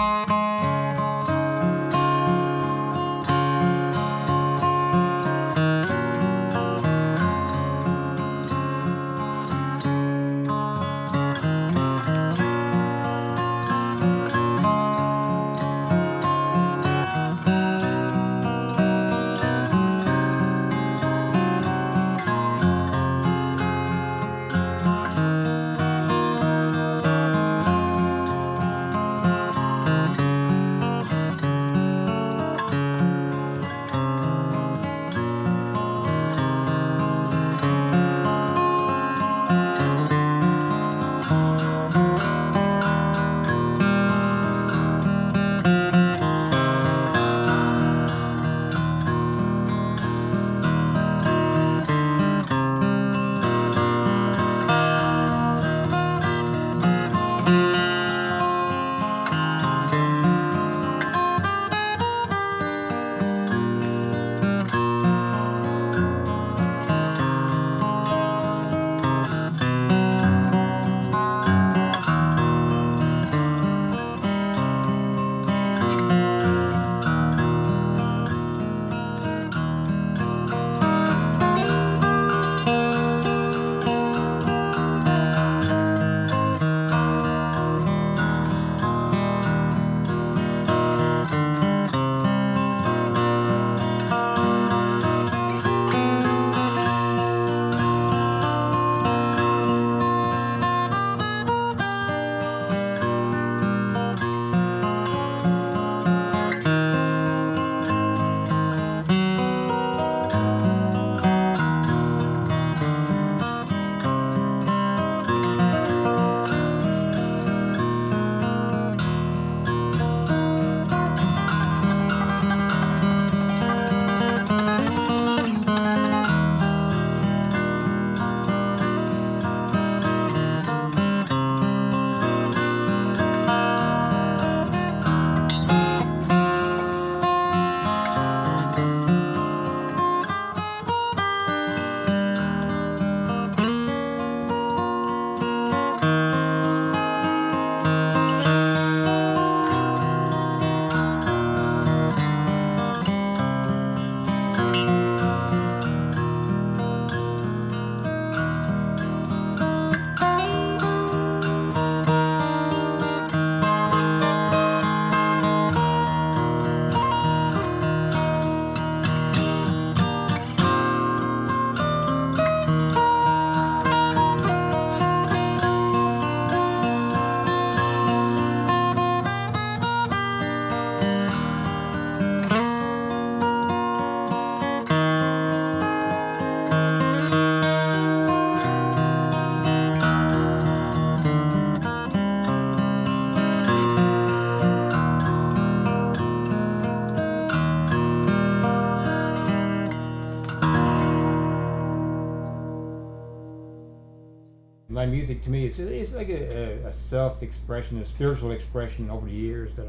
My music to me it's like a self-expression, a spiritual expression over the years that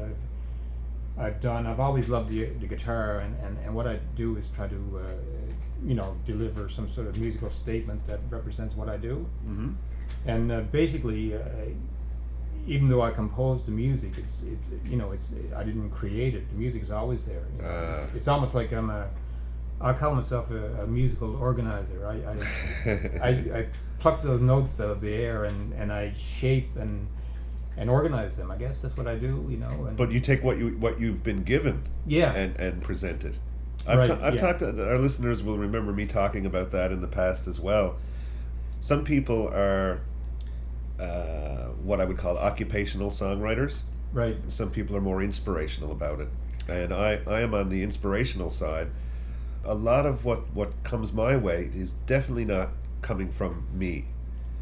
I've done. I've always loved the guitar, and what I do is try to deliver some sort of musical statement that represents what I do. Mm-hmm. And basically, even though I composed the music, it's I didn't create it. The music is always there. It's almost like I call myself a musical organizer. I pluck those notes out of the air and I shape and organize them. I guess that's what I do. And but you take what you've been given, yeah, and present it. I've talked. Our listeners will remember me talking about that in the past as well. Some people are what I would call occupational songwriters. Right. Some people are more inspirational about it, and I am on the inspirational side. A lot of what comes my way is definitely not coming from me.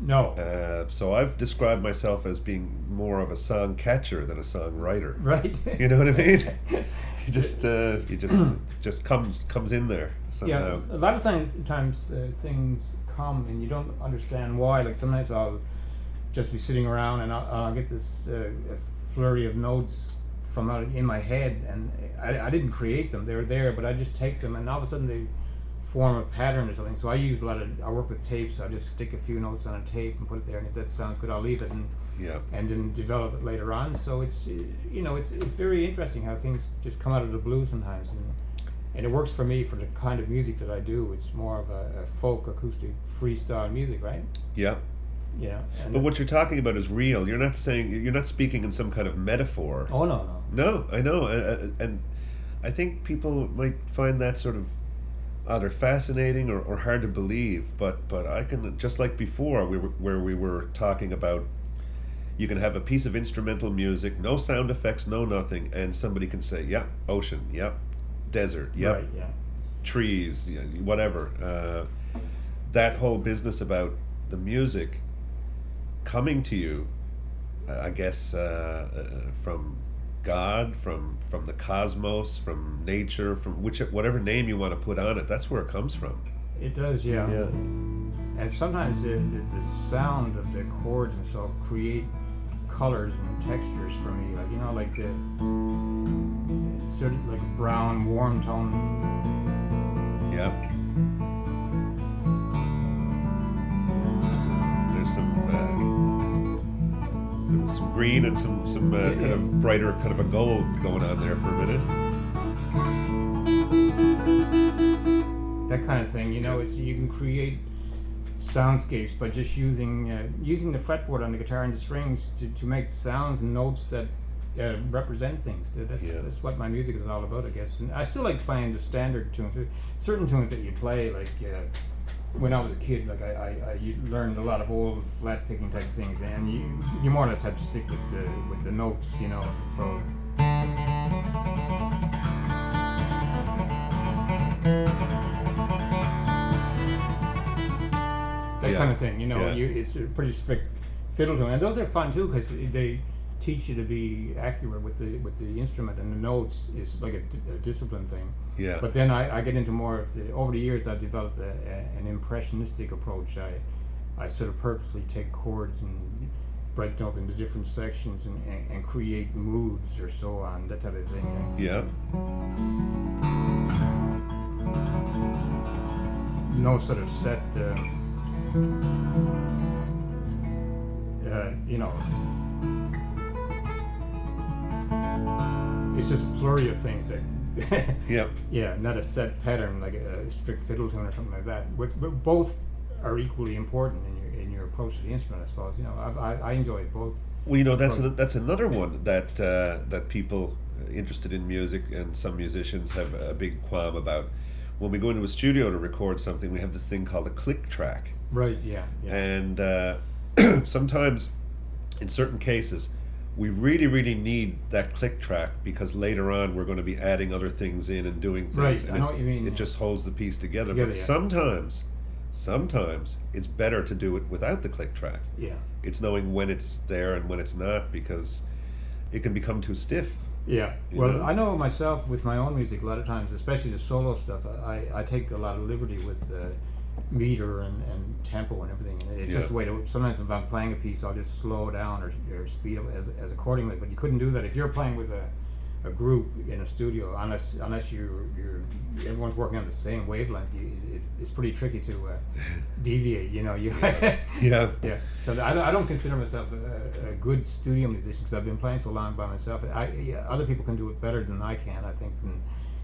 No. So I've described myself as being more of a song catcher than a songwriter. Right. You know what I mean? You just comes in there somehow. Yeah. A lot of times things come and you don't understand why. Like sometimes I'll just be sitting around and I'll get this a flurry of notes from out in my head, and I didn't create them. They're there, but I just take them, and all of a sudden they form a pattern or something. So I work with tapes. So I just stick a few notes on a tape and put it there, and if that sounds good, I'll leave it and then develop it later on. So it's very interesting how things just come out of the blue sometimes, and it works for me for the kind of music that I do. It's more of a folk acoustic freestyle music, right? Yeah. Yeah. But what you're talking about is real. You're not speaking in some kind of metaphor. Oh no. No, I know, and I think people might find that sort of either fascinating or hard to believe. But I can, just like before, we were talking about, you can have a piece of instrumental music, no sound effects, no nothing, and somebody can say, "Yep, ocean, yep, desert, yep, right, yeah, trees, whatever." That whole business about the music coming to you, I guess, from God, from the cosmos, from nature, from whatever name you want to put on it, that's where it comes from. It does, yeah. And sometimes the sound of the chords and so create colors and textures for me, like the sort of like a brown, warm tone. Yeah. There's some green and some kind of brighter, kind of a gold going on there for a minute. That kind of thing, you can create soundscapes by just using the fretboard on the guitar and the strings to make sounds and notes that represent things. That's what my music is all about, I guess. And I still like playing the standard tunes. Certain tunes that you play, like when I was a kid, like I learned a lot of old flat picking type things, and you more or less have to stick with the notes, so. That kind of thing, it's a pretty strict fiddle tone, and those are fun too because they teach you to be accurate with the instrument, and the notes is like a discipline thing. Yeah. But then I get into more of over the years I've developed an impressionistic approach. I sort of purposely take chords and break them up into different sections and create moods or so on, that type of thing. Yeah. No sort of set, it's just a flurry of things that Yep. Yeah, not a set pattern like a strict fiddle tune or something like that. Both are equally important in your approach to the instrument, I suppose. I enjoy both. Well, that's another one that people interested in music and some musicians have a big qualm about. When we go into a studio to record something, we have this thing called a click track. Right. Yeah. And sometimes, in certain cases, we really, really need that click track because later on we're going to be adding other things in and doing things. Right, I know what you mean. It just holds the piece together. But sometimes it's better to do it without the click track. Yeah. It's knowing when it's there and when it's not, because it can become too stiff. Yeah. Well, I know myself with my own music a lot of times, especially the solo stuff, I take a lot of liberty with meter and tempo and everything. And it's just the way to. Sometimes if I'm playing a piece, I'll just slow down or speed up as accordingly. But you couldn't do that if you're playing with a group in a studio, unless you're everyone's working on the same wavelength. It's pretty tricky to deviate. You know, yeah. So I don't consider myself a good studio musician because I've been playing so long by myself. Other people can do it better than I can, I think. And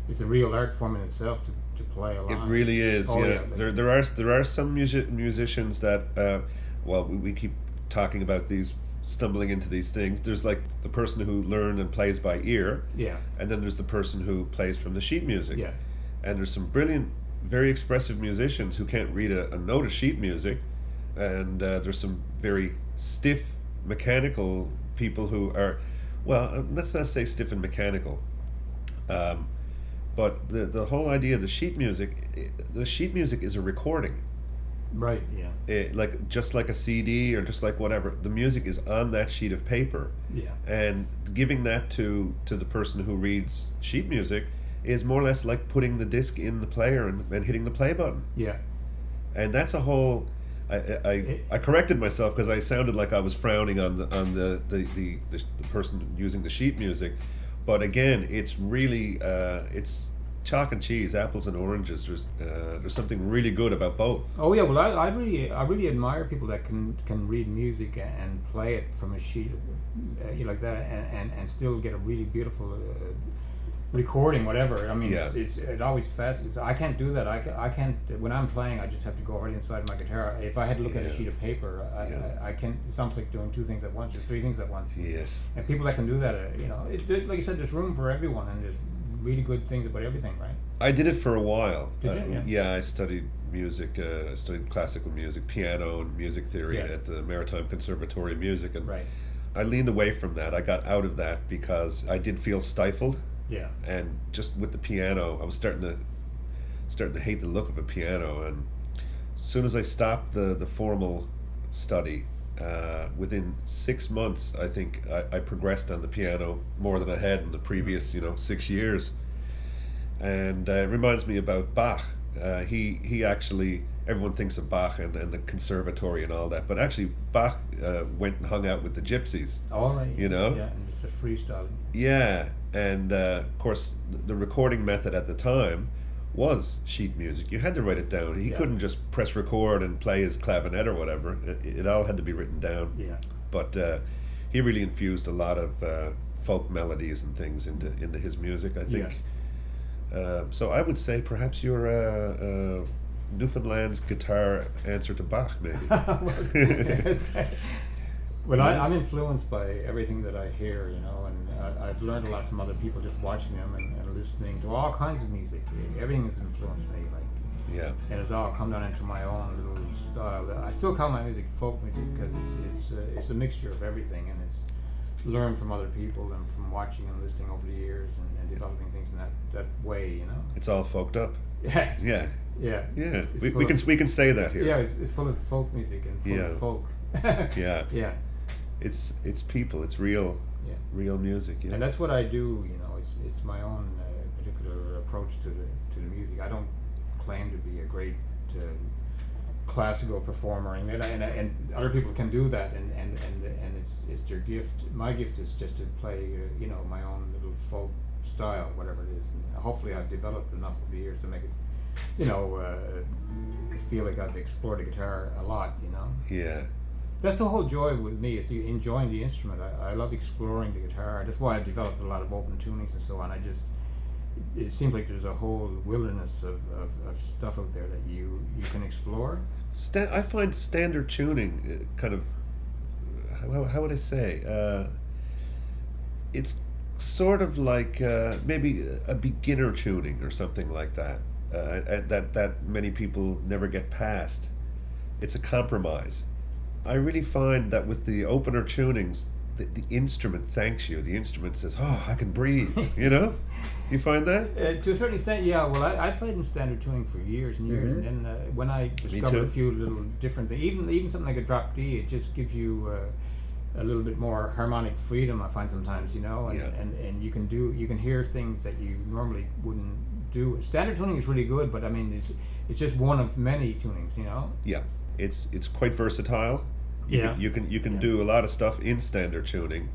it's a real art form in itself to play along. It really is. There are some musicians that we keep talking about these, stumbling into these things. There's like the person who learned and plays by ear, and then there's the person who plays from the sheet music, and there's some brilliant, very expressive musicians who can't read a note of sheet music, and there's some very stiff mechanical people who are, let's not say stiff and mechanical, but the whole idea of the sheet music is a recording. Right, Like just like a CD or just like whatever, the music is on that sheet of paper. And giving that to the person who reads sheet music is more or less like putting the disc in the player and hitting the play button. And that's a whole. I corrected myself because I sounded like I was frowning on the person using the sheet music, but again, it's really it's chalk and cheese, apples and oranges. There's something really good about both. Oh yeah, well I really admire people that can read music and play it from a sheet like that and still get a really beautiful recording, whatever. I mean, it always fascinates. I can't do that. I can't. When I'm playing, I just have to go right inside my guitar. If I had to look at a sheet of paper, I can't. It sounds like doing two things at once or three things at once. And people that can do that, like you said, there's room for everyone, and there's really good things about everything, right? I did it for a while. Did you? Yeah, I studied music. I studied classical music, piano, and music theory at the Maritime Conservatory of Music, and I leaned away from that. I got out of that because I did feel stifled. And just with the piano, I was starting to hate the look of a piano. And as soon as I stopped the formal study, within 6 months, I think I progressed on the piano more than I had in the previous 6 years. And it reminds me about Bach. He actually, everyone thinks of Bach and the conservatory and all that, but actually Bach went and hung out with the gypsies. All right. And it's a freestyle. And of course the recording method at the time was sheet music. You had to write it down. He couldn't just press record and play his clavinet or whatever. It all had to be written down. But he really infused a lot of folk melodies and things into his music, I think. So I would say perhaps you're Newfoundland's guitar answer to Bach, maybe. Well, I'm influenced by everything that I hear, and I've learned a lot from other people just watching them and listening to all kinds of music. Everything has influenced me, and it's all come down into my own little style. I still call my music folk music because it's a mixture of everything, and it's learned from other people and from watching and listening over the years and developing things in that way, It's all folked up. Yeah. We can say that here. Yeah, it's full of folk music and full of folk. It's people. It's real music. And that's what I do. It's my own particular approach to the music. I don't claim to be a great classical performer, and other people can do that, and it's their gift. My gift is just to play my own little folk style, whatever it is. And hopefully, I've developed enough over the years to make it, feel like I've explored the guitar a lot. That's the whole joy with me, is enjoying the instrument. I love exploring the guitar. That's why I've developed a lot of open tunings and so on. It seems like there's a whole wilderness of stuff out there that you can explore. I find standard tuning kind of, how would I say, it's sort of like maybe a beginner tuning or something like that, that many people never get past. It's a compromise. I really find that with the opener tunings, the instrument thanks you. The instrument says, "Oh, I can breathe." You find that? To a certain extent, yeah. Well, I played in standard tuning for years and years, and then when I discovered a few little different things, even something like a drop D, it just gives you a little bit more harmonic freedom. I find sometimes, and you can hear things that you normally wouldn't do. Standard tuning is really good, but I mean, it's just one of many tunings, you know. Yeah, it's quite versatile. You can do a lot of stuff in standard tuning.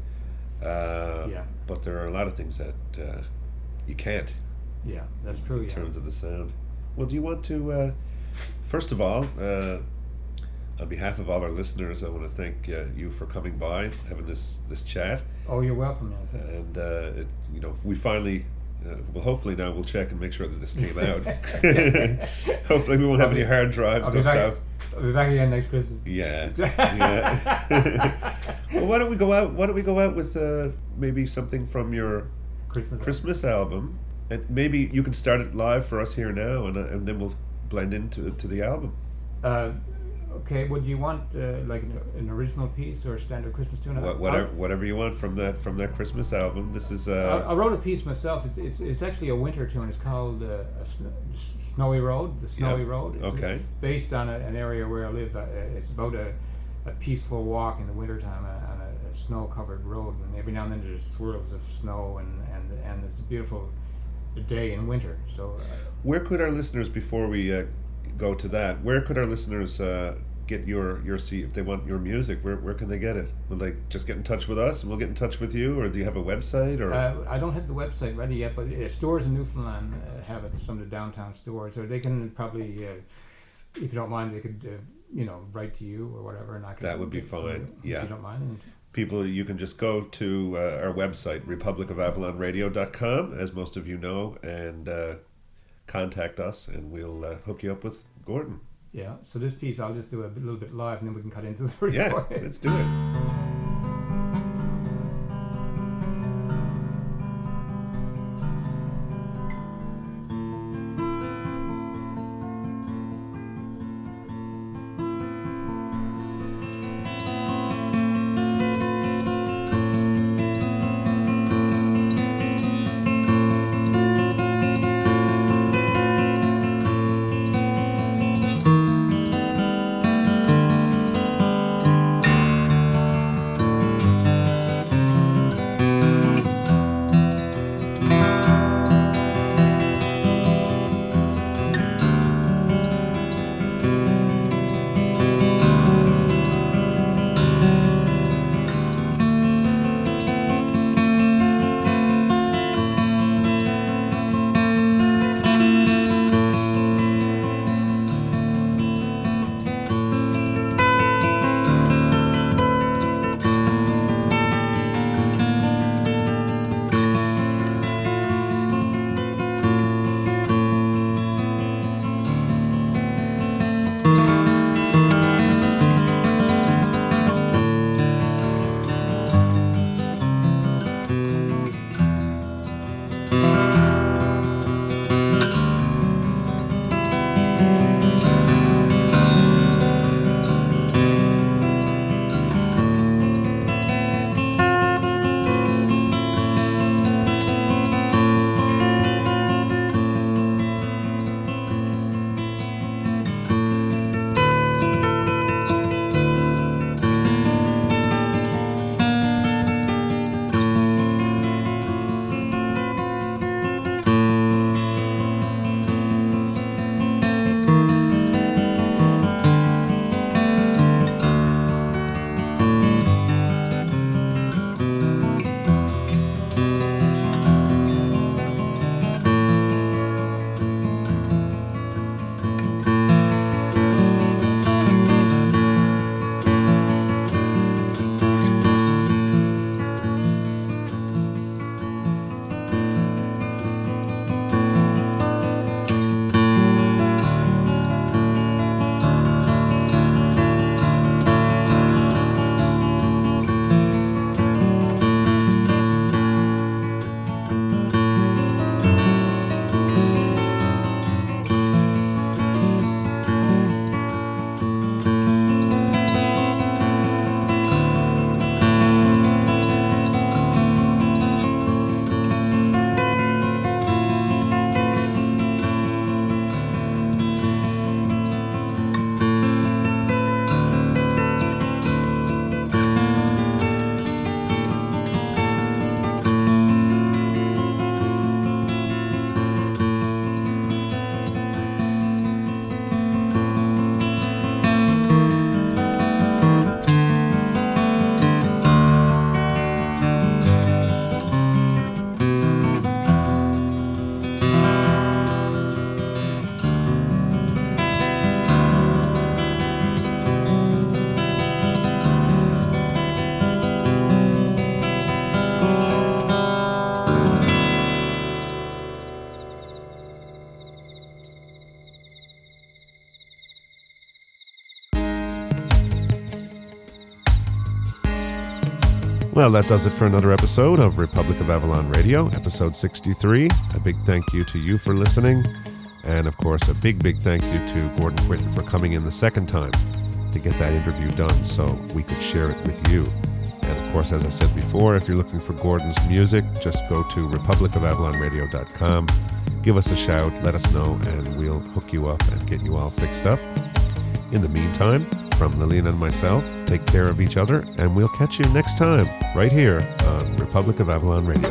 But there are a lot of things that you can't. Yeah, that's true. In terms of the sound. Well, do you want to? First of all, on behalf of all our listeners, I want to thank you for coming by, having this chat. Oh, you're welcome. And we finally. Well, hopefully now we'll check and make sure that this came out. Hopefully we won't have any hard drives go south. I'll be back again next Christmas. Yeah. Well, why don't we go out? Why don't we go out with maybe something from your Christmas album, and maybe you can start it live for us here now, and then we'll blend into the album. Okay. Would you want like an original piece or a standard Christmas tune? Whatever you want from that Christmas album. This is. I wrote a piece myself. It's actually a winter tune. It's called Snowy Road. The Snowy Road. It's based on an area where I live. It's about a peaceful walk in the wintertime on a snow-covered road, and every now and then there's swirls of snow, and it's a beautiful day in winter. So. Where could our listeners, before we go to that, where could our listeners get your seat if they want your music? Where can they get it? Will they just get in touch with us and we'll get in touch with you, or do you have a website? Or I don't have the website ready yet, but stores in Newfoundland have it, some of the downtown stores, or they can probably, if you don't mind, they could write to you or whatever, and I can. That would be fine. Yeah, if you don't mind. People, you can just go to our website, republicofavalonradio.com, as most of you know, and contact us, and we'll hook you up with Gordon. Yeah, so this piece I'll just do a little bit live, and then we can cut into the recording. Yeah, let's do it. Well, that does it for another episode of Republic of Avalon Radio, episode 63. A big thank you to you for listening. And, of course, a big, big thank you to Gordon Quinton for coming in the second time to get that interview done so we could share it with you. And, of course, as I said before, if you're looking for Gordon's music, just go to republicofavalonradio.com. Give us a shout, let us know, and we'll hook you up and get you all fixed up. In the meantime, from Lillian and myself, take care of each other, and we'll catch you next time, right here on Republic of Avalon Radio.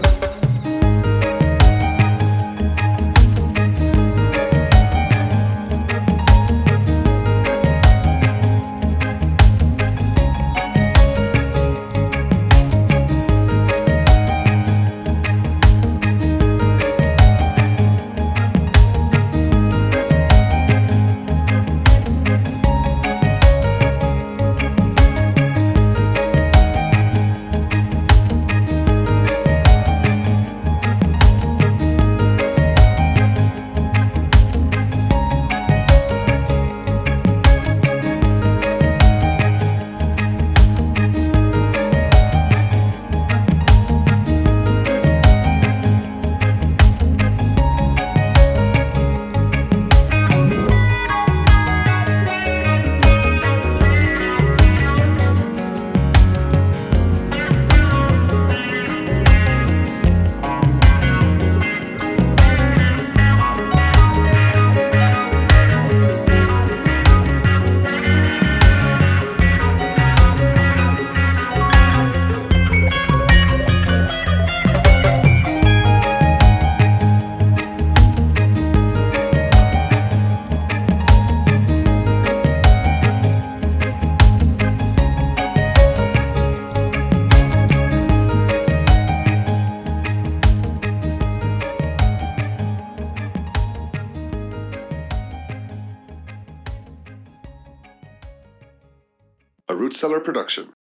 Rootcellar production.